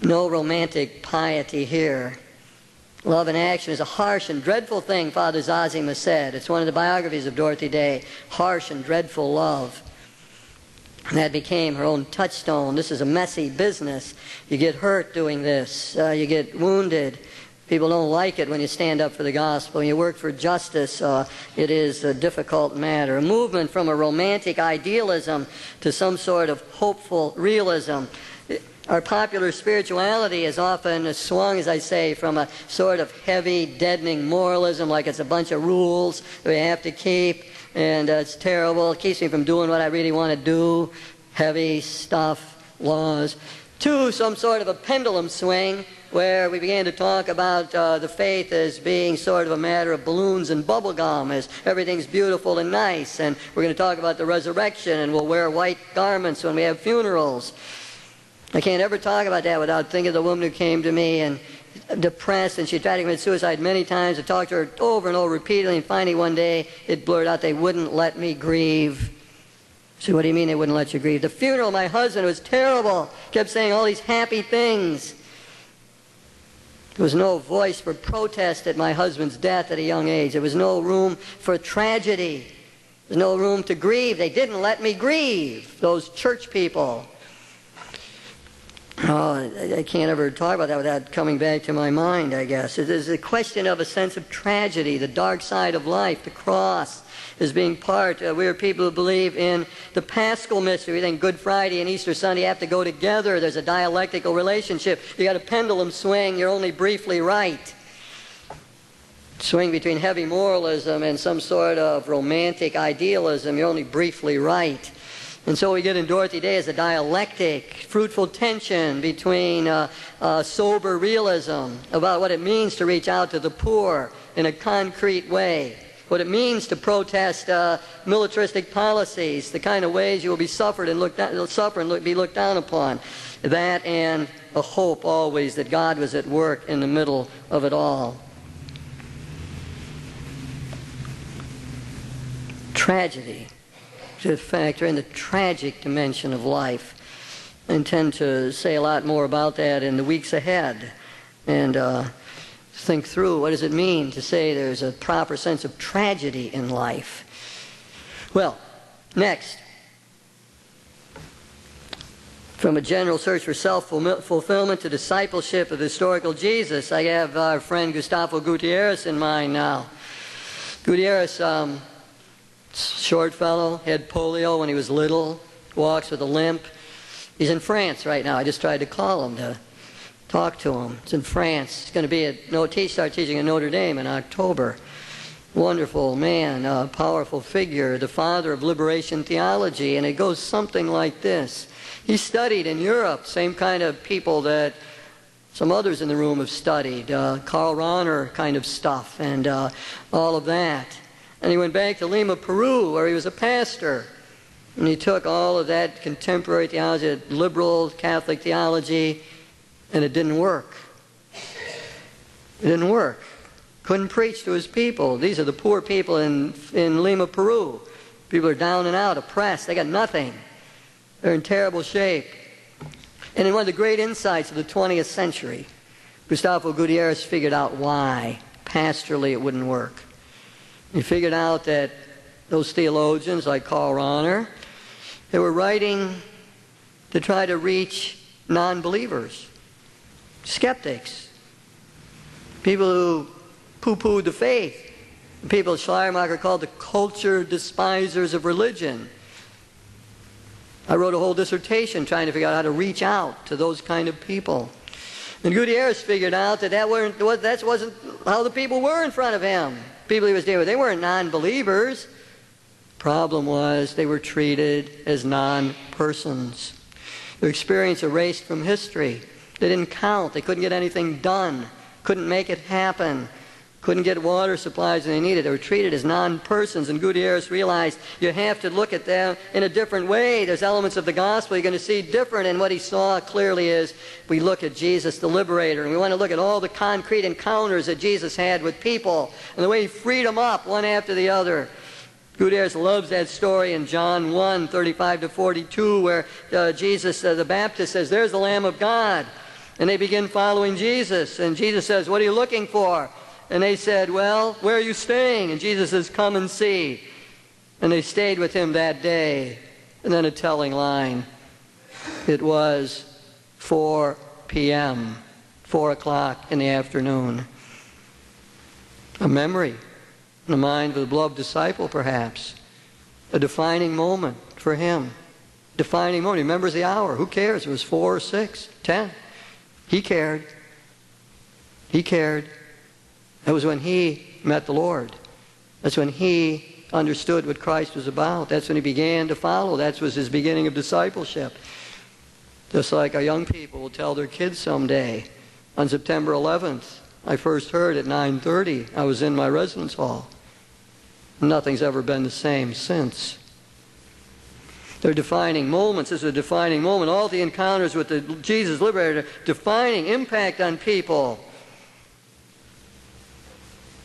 No romantic piety here. Love in action is a harsh and dreadful thing, Father Zazima said. It's one of the biographies of Dorothy Day. Harsh and dreadful love. And that became her own touchstone. This is a messy business. You get hurt doing this. You get wounded. People don't like it when you stand up for the gospel. When you work for justice, it is a difficult matter. A movement from a romantic idealism to some sort of hopeful realism. Our popular spirituality is often swung, as I say, from a sort of heavy, deadening moralism, like it's a bunch of rules that we have to keep, and it's terrible. It keeps me from doing what I really want to do, heavy stuff, laws, to some sort of a pendulum swing where we began to talk about the faith as being sort of a matter of balloons and bubble gum, as everything's beautiful and nice, and we're going to talk about the resurrection, and we'll wear white garments when we have funerals. I can't ever talk about that without thinking of the woman who came to me and depressed, and she tried to commit suicide many times. I talked to her over and over repeatedly, and finally one day it blurred out, they wouldn't let me grieve. I said, what do you mean they wouldn't let you grieve? The funeral of my husband was terrible. Kept saying all these happy things. There was no voice for protest at my husband's death at a young age. There was no room for tragedy. There was no room to grieve. They didn't let me grieve, those church people. Oh, I can't ever talk about that without coming back to my mind, I guess. It is a question of a sense of tragedy, the dark side of life, the cross as being part. We are people who believe in the Paschal mystery. We think Good Friday and Easter Sunday have to go together. There's a dialectical relationship. You got a pendulum swing, you're only briefly right. Swing between heavy moralism and some sort of romantic idealism, you're only briefly right. And so we get in Dorothy Day as a dialectic, fruitful tension between sober realism about what it means to reach out to the poor in a concrete way, what it means to protest militaristic policies, the kind of ways you will be suffered and be looked down upon. That and a hope always that God was at work in the middle of it all. Tragedy. To factor in the tragic dimension of life. I intend to say a lot more about that in the weeks ahead and think through what does it mean to say there's a proper sense of tragedy in life. Well, next, from a general search for self-fulfillment to discipleship of historical Jesus, I have our friend Gustavo Gutierrez in mind now. Gutierrez, short fellow, had polio when he was little, walks with a limp. He's in France right now. I just tried to call him to talk to him. It's in France. He's going to be start teaching at Notre Dame in October. Wonderful man, a powerful figure, the father of liberation theology, and it goes something like this. He studied in Europe, same kind of people that some others in the room have studied, Karl Rahner kind of stuff and all of that. And he went back to Lima, Peru, where he was a pastor. And he took all of that contemporary theology, liberal Catholic theology, and it didn't work. It didn't work. Couldn't preach to his people. These are the poor people in Lima, Peru. People are down and out, oppressed. They got nothing. They're in terrible shape. And in one of the great insights of the 20th century, Gustavo Gutierrez figured out why pastorally it wouldn't work. He figured out that those theologians like Karl Rahner, they were writing to try to reach non-believers, skeptics, people who poo-pooed the faith. People Schleiermacher called the culture despisers of religion. I wrote a whole dissertation trying to figure out how to reach out to those kind of people. And Gutierrez figured out that wasn't how the people were in front of him. People he was dealing with, they weren't non-believers. Problem was they were treated as non-persons. Their experience erased from history. They didn't count. They couldn't get anything done. Couldn't make it happen. Couldn't get water supplies when they needed. They were treated as non-persons. And Gutierrez realized you have to look at them in a different way. There's elements of the gospel you're going to see different. And what he saw clearly is we look at Jesus the liberator. And we want to look at all the concrete encounters that Jesus had with people. And the way he freed them up one after the other. Gutierrez loves that story in John 1, 35 to 42, where Jesus, the Baptist, says, "There's the Lamb of God." And they begin following Jesus. And Jesus says, "What are you looking for?" And they said, "Well, where are you staying?" And Jesus says, "Come and see." And they stayed with him that day. And then a telling line. It was 4 p.m., 4 o'clock in the afternoon. A memory in the mind of the beloved disciple, perhaps. A defining moment for him. Defining moment. He remembers the hour. Who cares? It was 4 or 6, 10. He cared. He cared. That was when he met the Lord. That's when he understood what Christ was about. That's when he began to follow. That was his beginning of discipleship. Just like our young people will tell their kids someday. On September 11th, I first heard at 9:30. I was in my residence hall. Nothing's ever been the same since. They're defining moments. This is a defining moment. All the encounters with the Jesus Liberator, defining impact on people.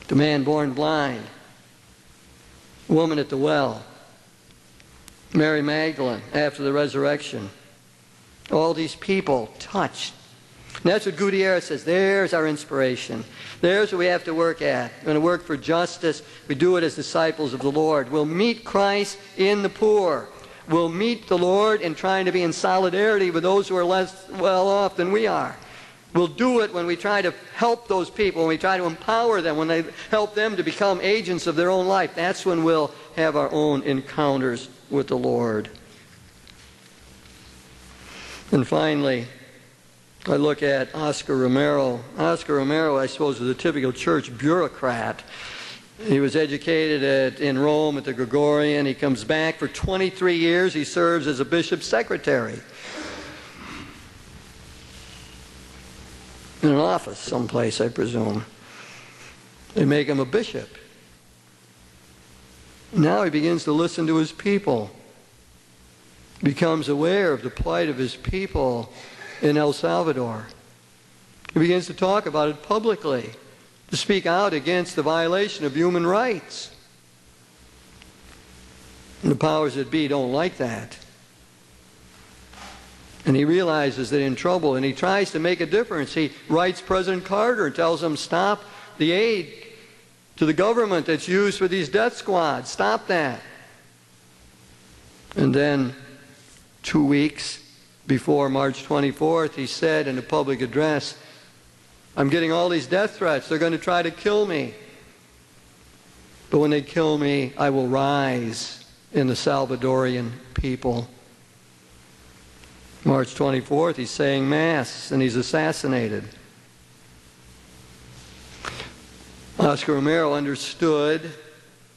The man born blind, woman at the well, Mary Magdalene after the resurrection. All these people touched. And that's what Gutierrez says. There's our inspiration. There's what we have to work at. We're going to work for justice. We do it as disciples of the Lord. We'll meet Christ in the poor. We'll meet the Lord in trying to be in solidarity with those who are less well off than we are. We'll do it when we try to help those people, when we try to empower them, when they help them to become agents of their own life. That's when we'll have our own encounters with the Lord. And finally, I look at Oscar Romero. Oscar Romero, I suppose, was a typical church bureaucrat. He was educated in Rome at the Gregorian. He comes back for 23 years. He serves as a bishop's secretary. In an office someplace, I presume. They make him a bishop. Now he begins to listen to his people. Becomes aware of the plight of his people in El Salvador. He begins to talk about it publicly, to speak out against the violation of human rights. And the powers that be don't like that. And he realizes that he's in trouble, and he tries to make a difference. He writes President Carter and tells him, stop the aid to the government that's used for these death squads. Stop that. And then 2 weeks before March 24th, he said in a public address, I'm getting all these death threats. They're going to try to kill me. But when they kill me, I will rise in the Salvadorian people. March 24th, he's saying Mass, and he's assassinated. Oscar Romero understood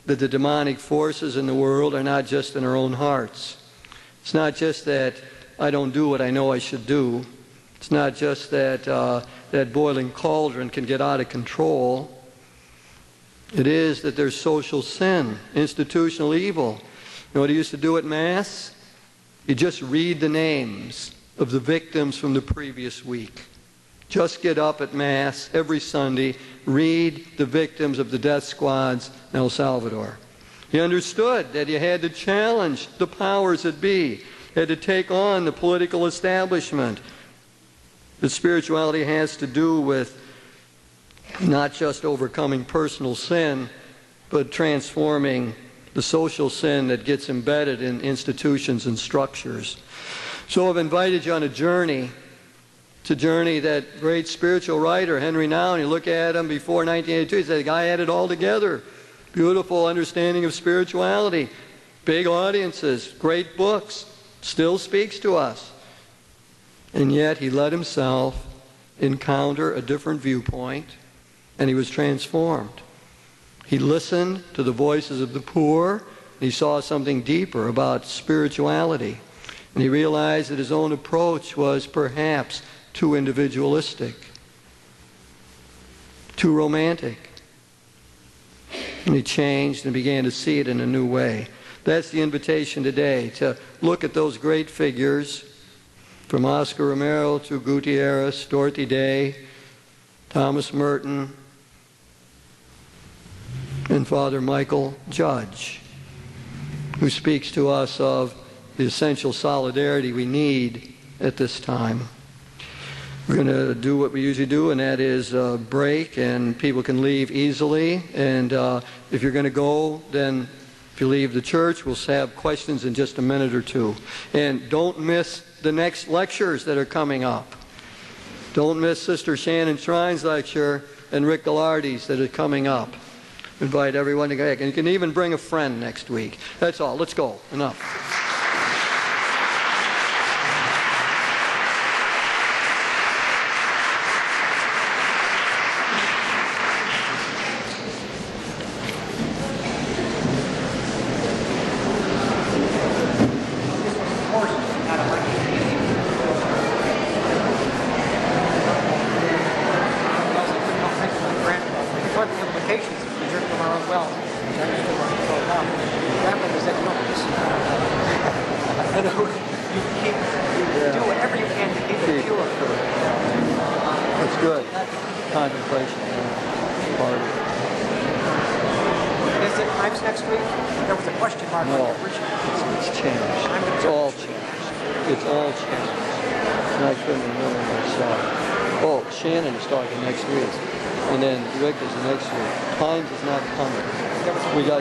that the demonic forces in the world are not just in our own hearts. It's not just that I don't do what I know I should do. It's not just that that boiling cauldron can get out of control. It is that there's social sin, institutional evil. You know what he used to do at Mass? You just read the names of the victims from the previous week. Just get up at Mass every Sunday, read the victims of the death squads in El Salvador. He understood that you had to challenge the powers that be, had to take on the political establishment. That spirituality has to do with not just overcoming personal sin, but transforming the social sin that gets embedded in institutions and structures. So I've invited you on a journey. It's a journey that great spiritual writer, Henry Nouwen, you look at him before 1982, he said the guy had it all together. Beautiful understanding of spirituality, big audiences, great books, still speaks to us. And yet he let himself encounter a different viewpoint, and he was transformed. He listened to the voices of the poor, and he saw something deeper about spirituality. And he realized that his own approach was perhaps too individualistic, too romantic. And he changed and began to see it in a new way. That's the invitation today, to look at those great figures, from Oscar Romero to Gutierrez, Dorothy Day, Thomas Merton, and Father Michael Judge, who speaks to us of the essential solidarity we need at this time. We're going to do what we usually do, and that is break, and people can leave easily. And if you're going to go, then if you leave the church, we'll have questions in just a minute or two. And don't miss the next lectures that are coming up. Don't miss Sister Shannon Shrine's lecture and Rick Gallardi's that are coming up. Invite everyone to go. And you can even bring a friend next week. That's all. Let's go. Enough.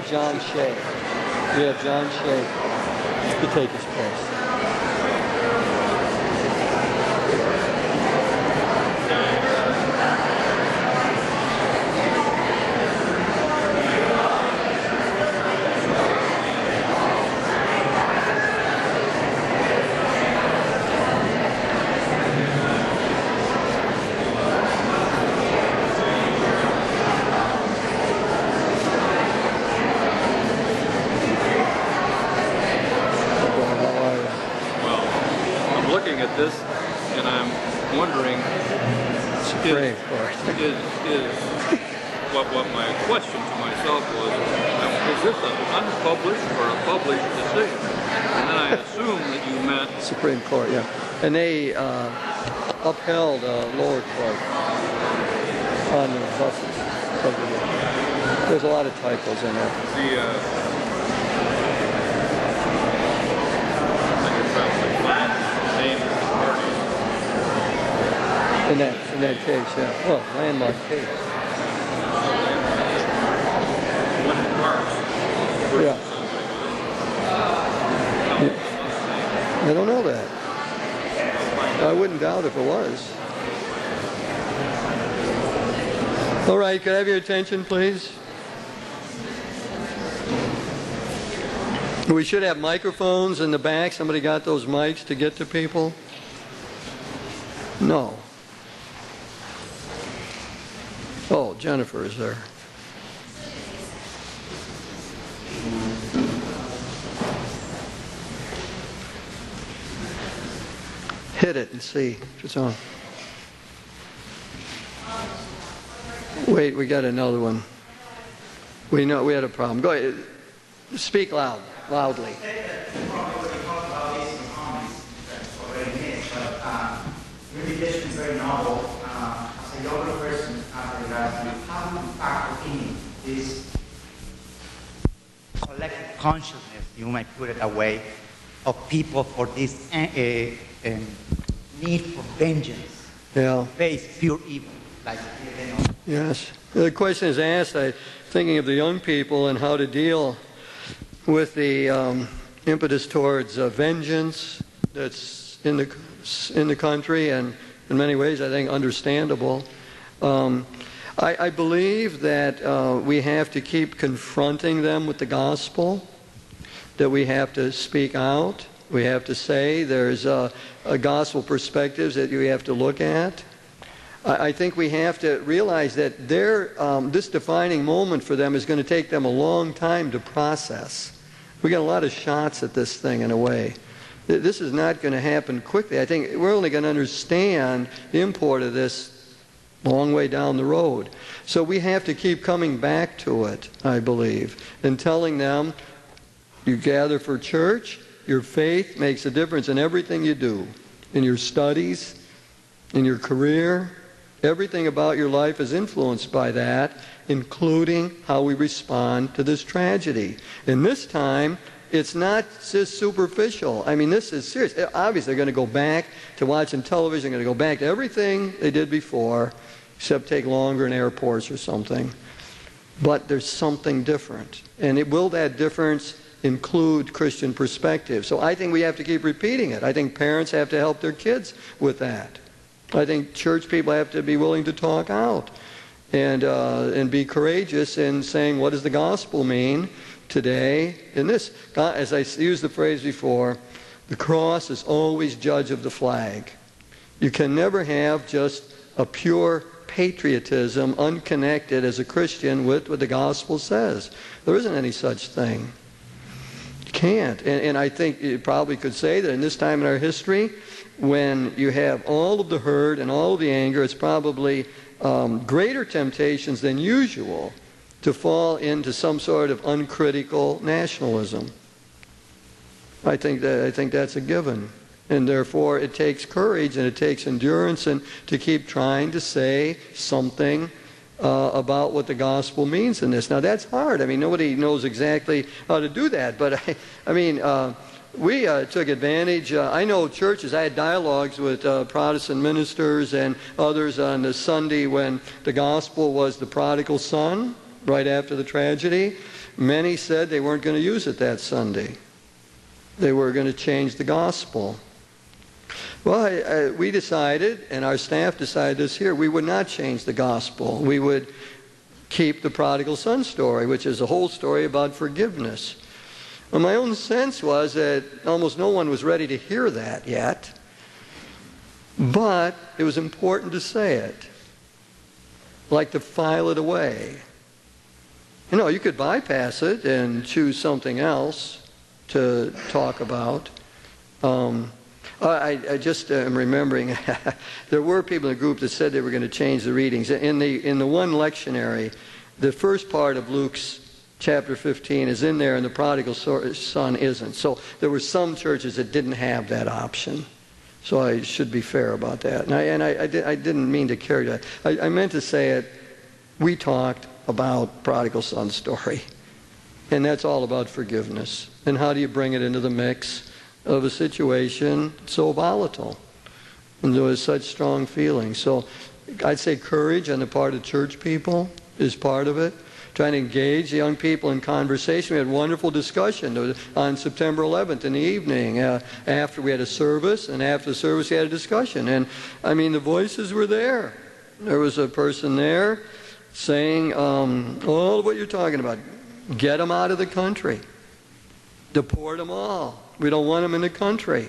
John Shea. We have John Shea to take his place. This, and I'm wondering, what my question to myself was, is this an unpublished or a published decision? And then I assume that you meant Supreme Court, yeah. And they upheld lower court on the buses. There's a lot of typos in there. In that case, yeah. Well, landmark case. Yeah. I don't know that. I wouldn't doubt if it was. All right, could I have your attention, please? We should have microphones in the back. Somebody got those mics to get to people? No. Oh, Jennifer is there. Hit it and see if it's on. Wait, we got another one. We know we had a problem. Go ahead. Speak loudly. Meditation is very novel. As a younger person, after that, how do you factor in this collective consciousness, you might put it away, of people for this need for vengeance, face pure evil, like Yes. The question is asked, thinking of the young people and how to deal with the impetus towards vengeance that's in the country, and in many ways, I think, understandable. I believe that we have to keep confronting them with the gospel, that we have to speak out. We have to say there's a gospel perspectives that we have to look at. I think we have to realize that this defining moment for them is going to take them a long time to process. We got a lot of shots at this thing in a way. This is not going to happen quickly. I think we're only going to understand the import of this a long way down the road. So we have to keep coming back to it, I believe, and telling them, you gather for church, your faith makes a difference in everything you do, in your studies, in your career. Everything about your life is influenced by that, including how we respond to this tragedy. And this time, it's not just superficial. I mean, this is serious. Obviously, they're going to go back to watching television. They're going to go back to everything they did before, except take longer in airports or something. But there's something different. And will that difference include Christian perspective? So I think we have to keep repeating it. I think parents have to help their kids with that. I think church people have to be willing to talk out and be courageous in saying, what does the gospel mean today in this? God, as I used the phrase before, the cross is always judge of the flag. You can never have just a pure patriotism unconnected as a Christian with what the gospel says. There isn't any such thing. You can't. And I think you probably could say that in this time in our history, when you have all of the hurt and all of the anger, it's probably greater temptations than usual to fall into some sort of uncritical nationalism. I think that's a given. And therefore, it takes courage and it takes endurance and to keep trying to say something about what the gospel means in this. Now, that's hard. I mean, nobody knows exactly how to do that. But, we took advantage. I know churches, I had dialogues with Protestant ministers and others on the Sunday when the gospel was the prodigal son, right after the tragedy. Many said they weren't going to use it that Sunday. They were going to change the gospel. Well, we decided, and our staff decided this here, we would not change the gospel. We would keep the prodigal son story, which is a whole story about forgiveness. Well, my own sense was that almost no one was ready to hear that yet, but it was important to say it, like to file it away. You know, you could bypass it and choose something else to talk about. I just am remembering there were people in the group that said they were going to change the readings. In the one lectionary, the first part of Luke's chapter 15 is in there and the prodigal son isn't. So there were some churches that didn't have that option. So I should be fair about that. And I didn't mean to carry that. I meant to say it. We talked about prodigal son story. And that's all about forgiveness. And how do you bring it into the mix of a situation so volatile? And there was such strong feelings. So I'd say courage on the part of church people is part of it. Trying to engage the young people in conversation. We had wonderful discussion on September 11th in the evening after we had a service, and after the service we had a discussion. And I mean, the voices were there. There was a person there saying, all what you're talking about, get them out of the country. Deport them all. We don't want them in the country.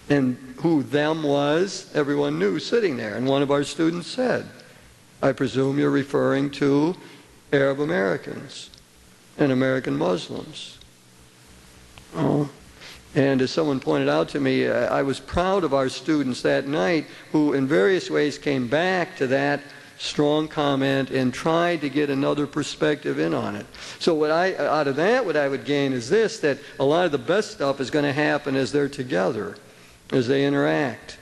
And who them was, everyone knew sitting there. And one of our students said, I presume you're referring to Arab Americans and American Muslims. Oh. And as someone pointed out to me, I was proud of our students that night who in various ways came back to that strong comment and tried to get another perspective in on it. So out of that, what I would gain is this, that a lot of the best stuff is going to happen as they're together, as they interact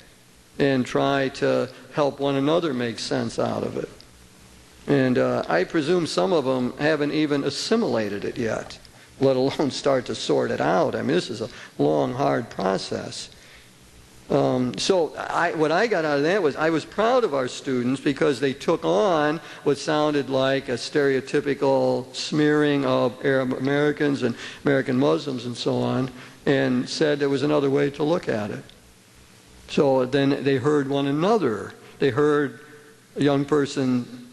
and try to help one another make sense out of it. And I presume some of them haven't even assimilated it yet, let alone start to sort it out. I mean, this is a long, hard process. So what I got out of that was I was proud of our students because they took on what sounded like a stereotypical smearing of Arab Americans and American Muslims and so on, and said there was another way to look at it. So then they heard one another. They heard a young person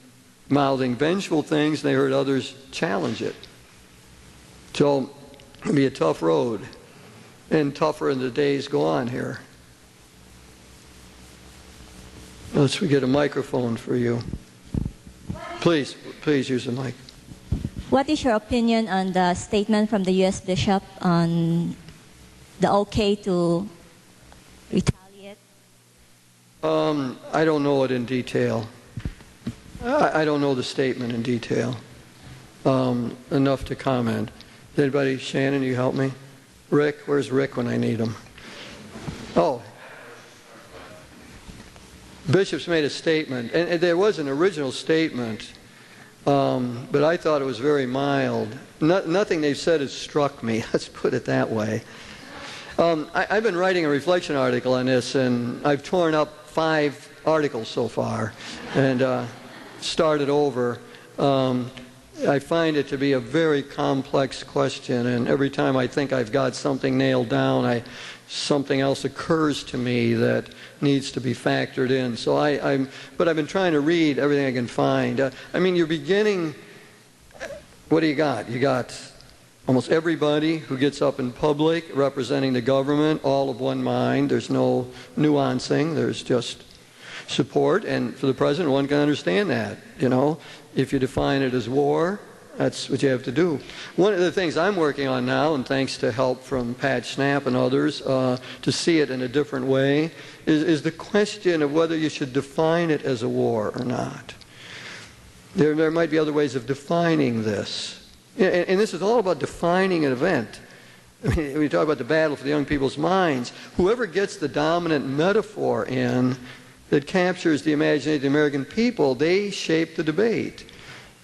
mouthing vengeful things, and they heard others challenge it. So it'll be a tough road, and tougher as the days go on here. Let's get a microphone for you. Please use the mic. What is your opinion on the statement from the U.S. Bishop on the okay to retaliate? I don't know it in detail. I don't know the statement in detail enough to comment. Anybody? Shannon, you help me? Rick? Where's Rick when I need him? Oh. Bishop's made a statement, and there was an original statement, but I thought it was very mild. Nothing they've said has struck me, let's put it that way. I've been writing a reflection article on this, and I've torn up 5 articles so far, and started over. I find it to be a very complex question, and every time I think I've got something nailed down, something else occurs to me that needs to be factored in. So but I've been trying to read everything I can find. I mean, you're beginning, what do you got? You got almost everybody who gets up in public representing the government, all of one mind. There's no nuancing. There's just support. And for the president, one can understand that, you know. If you define it as war, that's what you have to do. One of the things I'm working on now, and thanks to help from Pat Schnapp and others, to see it in a different way, is the question of whether you should define it as a war or not. There might be other ways of defining this. And this is all about defining an event. I mean, when you talk about the battle for the young people's minds, whoever gets the dominant metaphor in that captures the imagination of the American people, they shape the debate.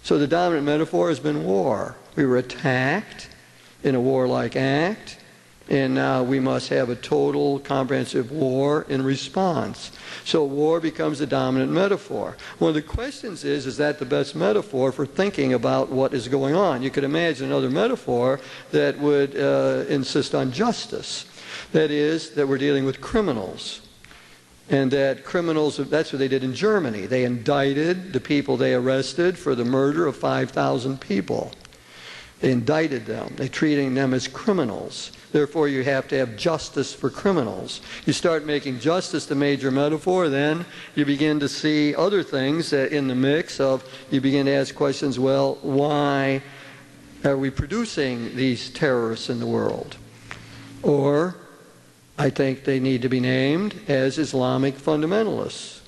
So the dominant metaphor has been war. We were attacked in a warlike act, and now we must have a total, comprehensive war in response. So war becomes the dominant metaphor. One of the questions is that the best metaphor for thinking about what is going on? You could imagine another metaphor that would insist on justice. That is, that we're dealing with criminals. And that criminals, that's what they did in Germany. They indicted the people they arrested for the murder of 5,000 people. They indicted them. They treated them as criminals. Therefore, you have to have justice for criminals. You start making justice the major metaphor, then you begin to see other things in the mix of, you begin to ask questions, well, why are we producing these terrorists in the world? Or, I think they need to be named as Islamic fundamentalists.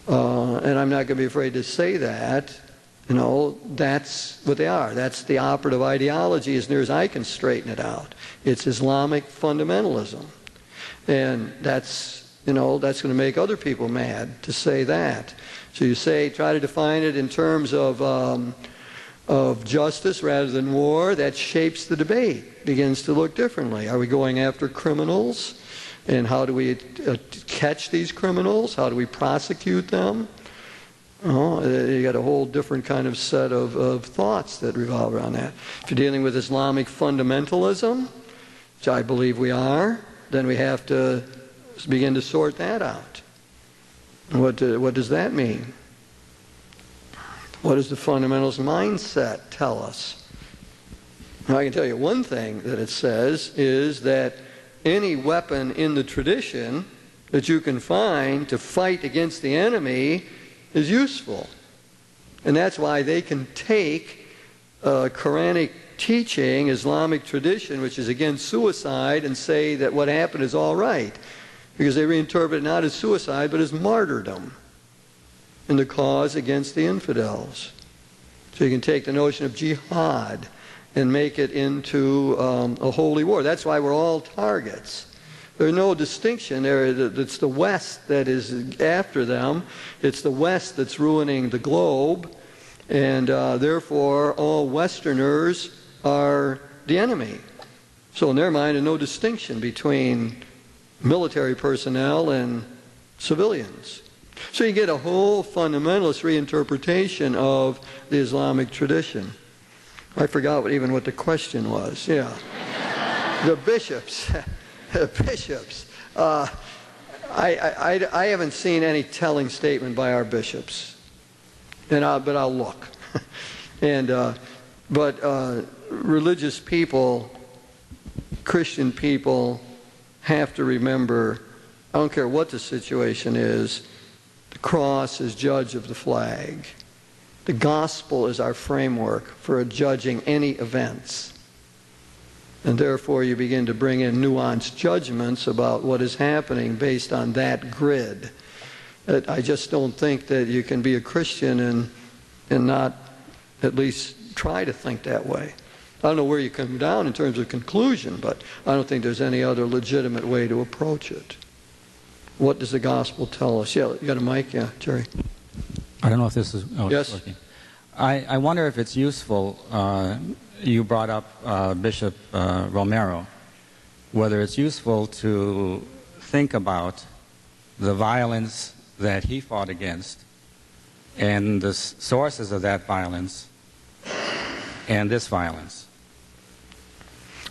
And I'm not going to be afraid to say that. You know, that's what they are. That's the operative ideology as near as I can straighten it out. It's Islamic fundamentalism. And that's, you know, that's going to make other people mad to say that. So you try to define it in terms of justice rather than war. That shapes the debate. Begins to look differently. Are we going after criminals? And how do we catch these criminals? How do we prosecute them? Oh, you got a whole different kind of set of thoughts that revolve around that. If you're dealing with Islamic fundamentalism, which I believe we are, then we have to begin to sort that out. What does that mean? What does the fundamentalist mindset tell us? Now, I can tell you one thing that it says is that any weapon in the tradition that you can find to fight against the enemy is useful. And that's why they can take Quranic teaching, Islamic tradition, which is against suicide, and say that what happened is all right. Because they reinterpret it not as suicide, but as martyrdom in the cause against the infidels. So you can take the notion of jihad and make it into a holy war. That's why we're all targets. There's no distinction there. It's the West that is after them. It's the West that's ruining the globe. And therefore, all Westerners are the enemy. So in their mind, there's no distinction between military personnel and civilians. So you get a whole fundamentalist reinterpretation of the Islamic tradition. I forgot what the question was. Yeah. The bishops. The bishops. I haven't seen any telling statement by our bishops. But I'll look. But religious people, Christian people, have to remember, I don't care what the situation is, the cross is judge of the flag. The gospel is our framework for judging any events. And therefore you begin to bring in nuanced judgments about what is happening based on that grid. I just don't think that you can be a Christian and not at least try to think that way. I don't know where you come down in terms of conclusion, but I don't think there's any other legitimate way to approach it. What does the gospel tell us? Yeah, you got a mic? Yeah, Jerry. I don't know if this is yes. Working. I wonder if it's useful, you brought up Bishop Romero, whether it's useful to think about the violence that he fought against and the sources of that violence and this violence.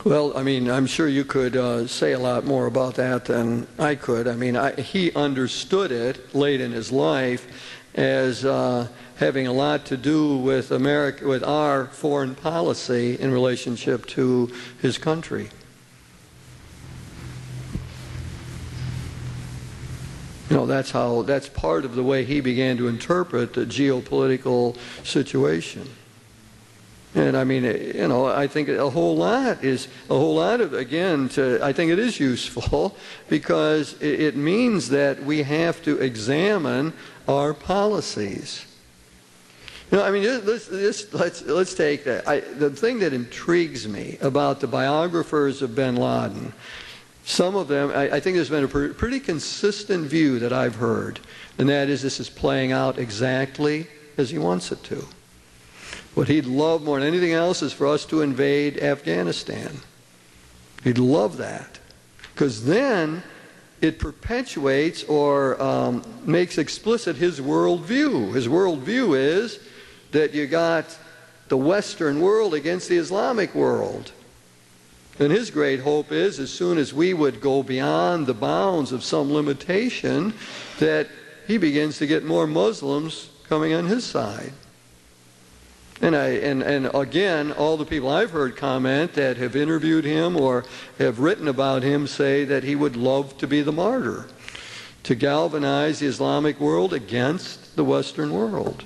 Well, I mean, I'm sure you could say a lot more about that than I could. I mean, he understood it late in his life as having a lot to do with America, with our foreign policy in relationship to his country. You know, that's part of the way he began to interpret the geopolitical situation. And I mean, you know, I think I think it is useful because it means that we have to examine our policies. You know, I mean, let's take that. The thing that intrigues me about the biographers of bin Laden, some of them, I think there's been a pretty consistent view that I've heard, and that is this is playing out exactly as he wants it to. What he'd love more than anything else is for us to invade Afghanistan. He'd love that. Because then it perpetuates or makes explicit his worldview. His worldview is that you got the Western world against the Islamic world. And his great hope is as soon as we would go beyond the bounds of some limitation, that he begins to get more Muslims coming on his side. And again, all the people I've heard comment that have interviewed him or have written about him say that he would love to be the martyr, to galvanize the Islamic world against the Western world.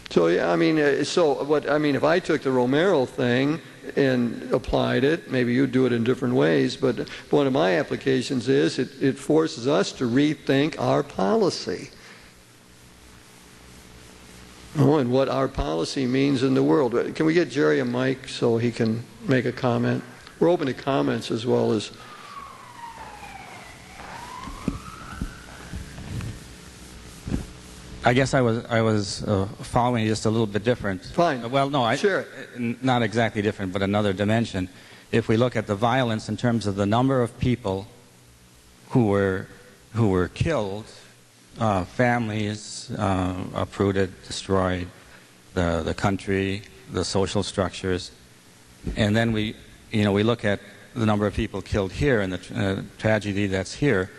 So yeah, I mean, if I took the Romero thing and applied it, maybe you'd do it in different ways, but one of my applications is it forces us to rethink our policy. Oh, and what our policy means in the world. Can we get Jerry a mic so he can make a comment? We're open to comments as well as... I guess I was following just a little bit different. Fine. Well, no, sure. Not exactly different, but another dimension. If we look at the violence in terms of the number of people who were killed, families uprooted, destroyed, the country, the social structures, and then we look at the number of people killed here and the tragedy that's here.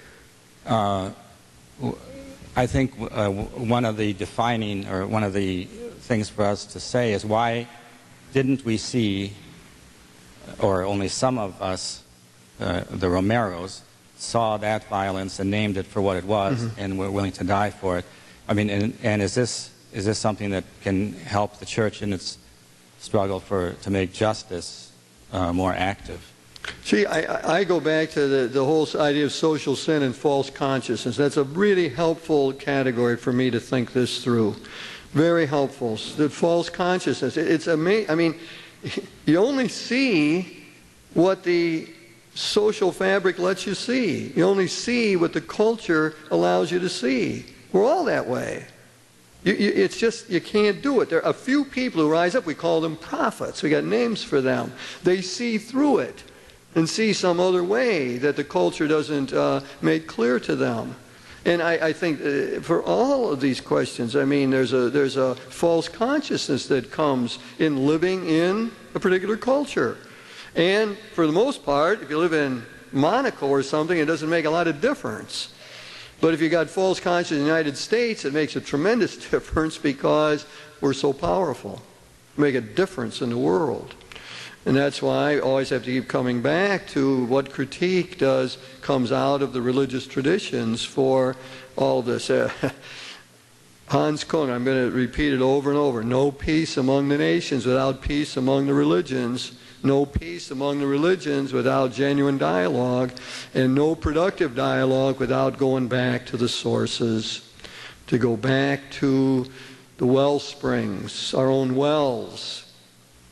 I think one of the defining or one of the things for us to say is why didn't we see, or only some of us the Romeros, saw that violence and named it for what it was, and were willing to die for it. I mean, and is this something that can help the church in its struggle to make justice more active? See, I go back to the whole idea of social sin and false consciousness. That's a really helpful category for me to think this through. Very helpful. The false consciousness. It's amazing. I mean, you only see what the social fabric lets you see. You only see what the culture allows you to see. We're all that way. It's just, you can't do it. There are a few people who rise up. We call them prophets. We got names for them. They see through it and see some other way that the culture doesn't make clear to them. And I think for all of these questions, I mean, there's a false consciousness that comes in living in a particular culture. And for the most part, if you live in Monaco or something, it doesn't make a lot of difference. But if you got false consciousness in the United States, it makes a tremendous difference because we're so powerful. We make a difference in the world. And that's why I always have to keep coming back to what critique comes out of the religious traditions for all this. Hans Kung, I'm going to repeat it over and over. No peace among the nations without peace among the religions. No peace among the religions without genuine dialogue. And no productive dialogue without going back to the sources. To go back to the well springs, our own wells,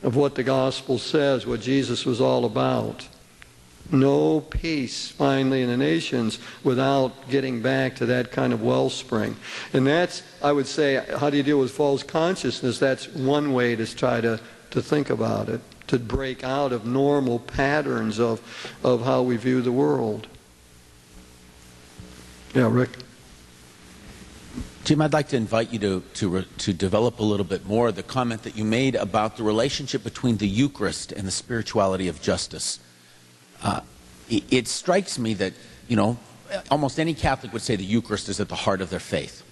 of what the gospel says, what Jesus was all about. No peace, finally, in the nations without getting back to that kind of wellspring. And that's, I would say, how do you deal with false consciousness? That's one way to try to think about it, to break out of normal patterns of how we view the world. Yeah, Rick? Jim, I'd like to invite you to develop a little bit more the comment that you made about the relationship between the Eucharist and the spirituality of justice. It strikes me that, almost any Catholic would say the Eucharist is at the heart of their faith.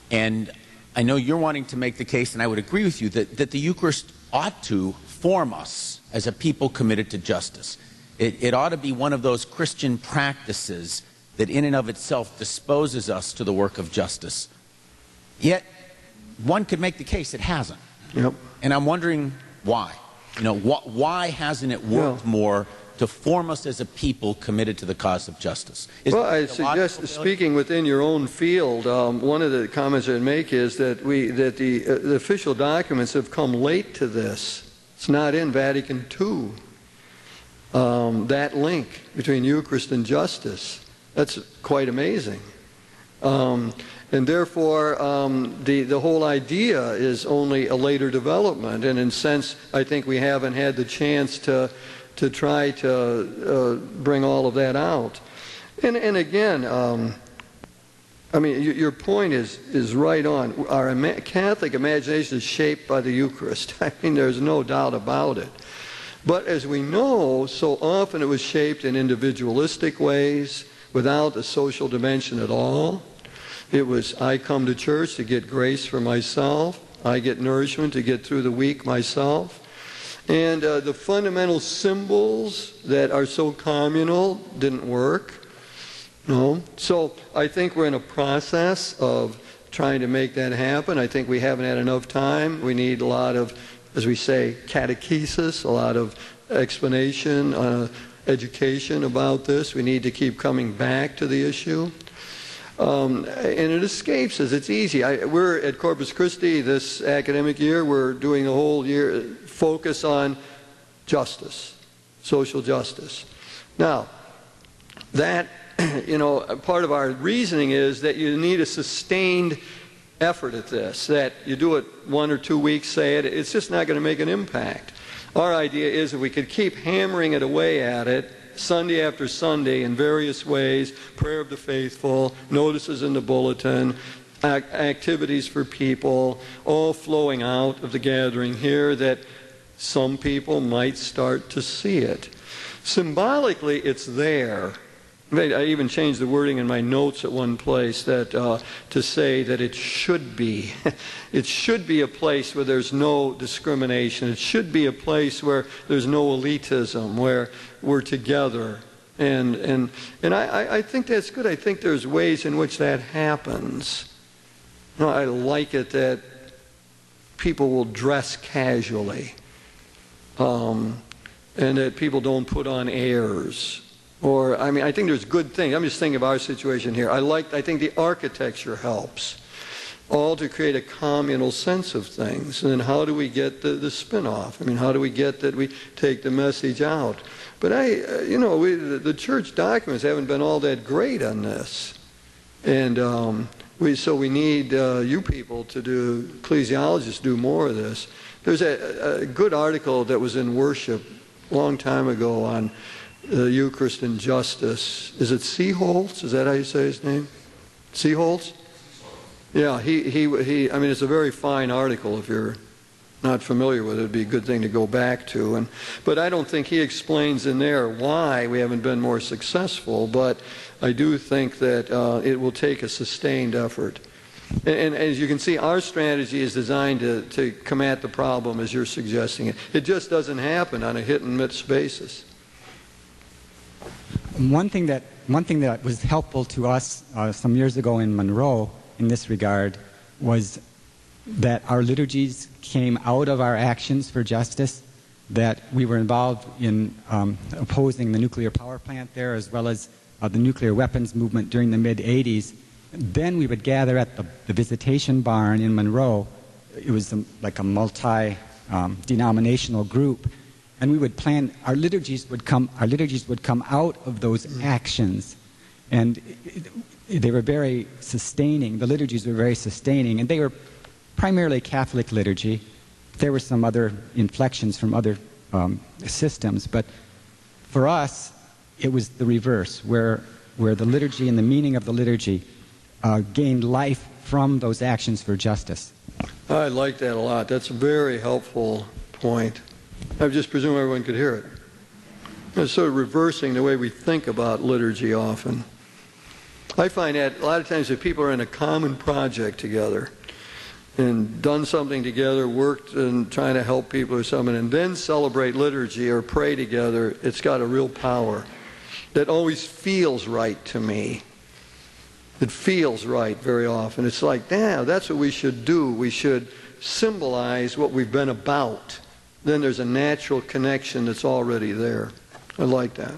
And I know you're wanting to make the case, and I would agree with you, that the Eucharist ought to form us as a people committed to justice. It ought to be one of those Christian practices that in and of itself disposes us to the work of justice. Yet, one could make the case it hasn't. Yep. And I'm wondering why. Why hasn't it worked more to form us as a people committed to the cause of justice? Well, I suggest, speaking within your own field, one of the comments I'd make is that the official documents have come late to this. It's not in Vatican II. That link between Eucharist and justice. That's quite amazing. And therefore, the whole idea is only a later development. And in a sense, I think we haven't had the chance to try to bring all of that out. And again, I mean, your point is right on. Our Catholic imagination is shaped by the Eucharist. I mean, there's no doubt about it. But as we know, so often it was shaped in individualistic ways, without a social dimension at all. It was, I come to church to get grace for myself. I get nourishment to get through the week myself. And the fundamental symbols that are so communal didn't work. No. So I think we're in a process of trying to make that happen. I think we haven't had enough time. We need a lot of, as we say, catechesis, a lot of explanation, education about this. We need to keep coming back to the issue. And it escapes us. It's easy. We're at Corpus Christi this academic year. We're doing the whole year focus on justice, social justice. Now, that, part of our reasoning is that you need a sustained effort at this, that you do it 1 or 2 weeks, say it, it's just not going to make an impact. Our idea is if we could keep hammering it away at it, Sunday after Sunday in various ways, prayer of the faithful, notices in the bulletin, activities for people, all flowing out of the gathering here, that some people might start to see it. Symbolically, it's there. I even changed the wording in my notes at one place that to say that it should be. It should be a place where there's no discrimination. It should be a place where there's no elitism, where we're together And I think that's good. I think there's ways in which that happens. You know, I like it that people will dress casually, and that people don't put on airs. Or, I mean, I think there's good things. I'm just thinking of our situation here. I think the architecture helps, all to create a communal sense of things. And then how do we get the spin-off? I mean, how do we get that we take the message out? But the church documents haven't been all that great on this. And so we need you people to do, ecclesiologists do more of this. There's a good article that was in Worship a long time ago on the Eucharist and justice. Is it Seaholtz? Is that how you say his name? Seaholtz? Yeah, I mean, it's a very fine article. If you're not familiar with it, it'd be a good thing to go back to. But I don't think he explains in there why we haven't been more successful, but I do think that it will take a sustained effort. And as you can see, our strategy is designed to come at the problem as you're suggesting it. It just doesn't happen on a hit-and-miss basis. One thing that was helpful to us some years ago in Monroe in this regard was that our liturgies came out of our actions for justice, that we were involved in opposing the nuclear power plant there, as well as the nuclear weapons movement during the mid-'80s. Then we would gather at the visitation barn in Monroe. It was like a multi-denominational group. And we would plan, our liturgies would come out of those actions. And they were very sustaining. The liturgies were very sustaining. And they were primarily Catholic liturgy. There were some other inflections from other systems. But for us, it was the reverse, where the liturgy and the meaning of the liturgy gained life from those actions for justice. I like that a lot. That's a very helpful point. I just presume everyone could hear it. It's sort of reversing the way we think about liturgy often. I find that a lot of times if people are in a common project together and done something together, worked and trying to help people or something, and then celebrate liturgy or pray together, it's got a real power that always feels right to me. It feels right very often. It's like, yeah, that's what we should do. We should symbolize what we've been about. Then there's a natural connection that's already there. I like that.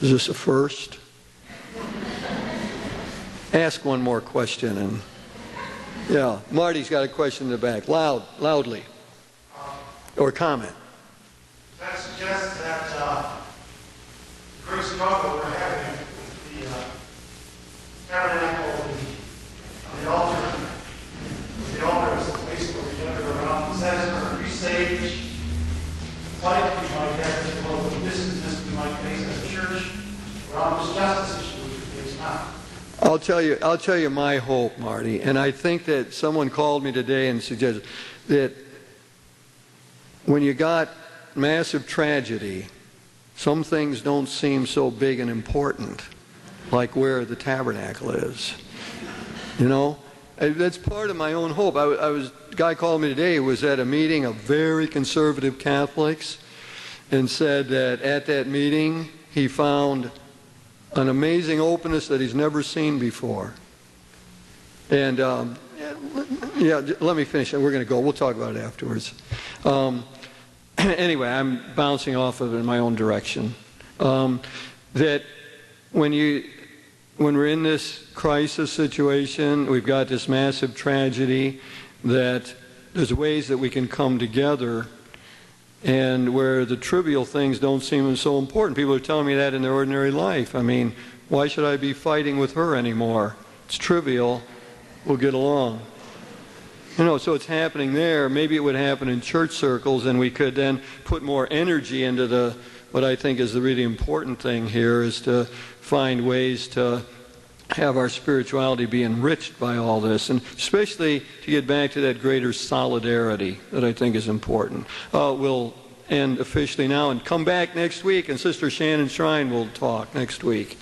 Is this a first? Ask one more question. And yeah, Marty's got a question in the back. Loudly. Or comment. That suggests that the great struggle we're having with the tabernacle and the altar, the altar is the place where we gather around. It says for a pre-stage fight we might have, well, the business we might face as a church, around this justice issue we face now. I'll tell you my hope, Marty, and I think that someone called me today and suggested that when you got massive tragedy, some things don't seem so big and important, like where the tabernacle is. You know, that's part of my own hope. A guy called me today who was at a meeting of very conservative Catholics and said that at that meeting he found an amazing openness that he's never seen before. And yeah, let me finish. We're going to go. We'll talk about it afterwards. Anyway, I'm bouncing off of it in my own direction. That when we're in this crisis situation, we've got this massive tragedy, that there's ways that we can come together and where the trivial things don't seem so important. People are telling me that in their ordinary life. I mean, why should I be fighting with her anymore? It's trivial. We'll get along. You know, so it's happening there. Maybe it would happen in church circles, and we could then put more energy into what I think is the really important thing here, is to find ways to have our spirituality be enriched by all this, and especially to get back to that greater solidarity that I think is important. We'll end officially now and come back next week, and Sister Shannon Shrine will talk next week.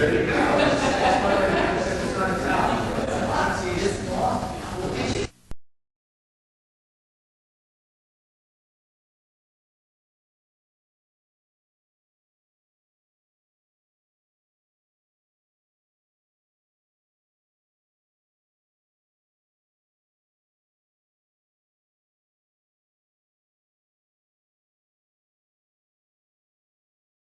Very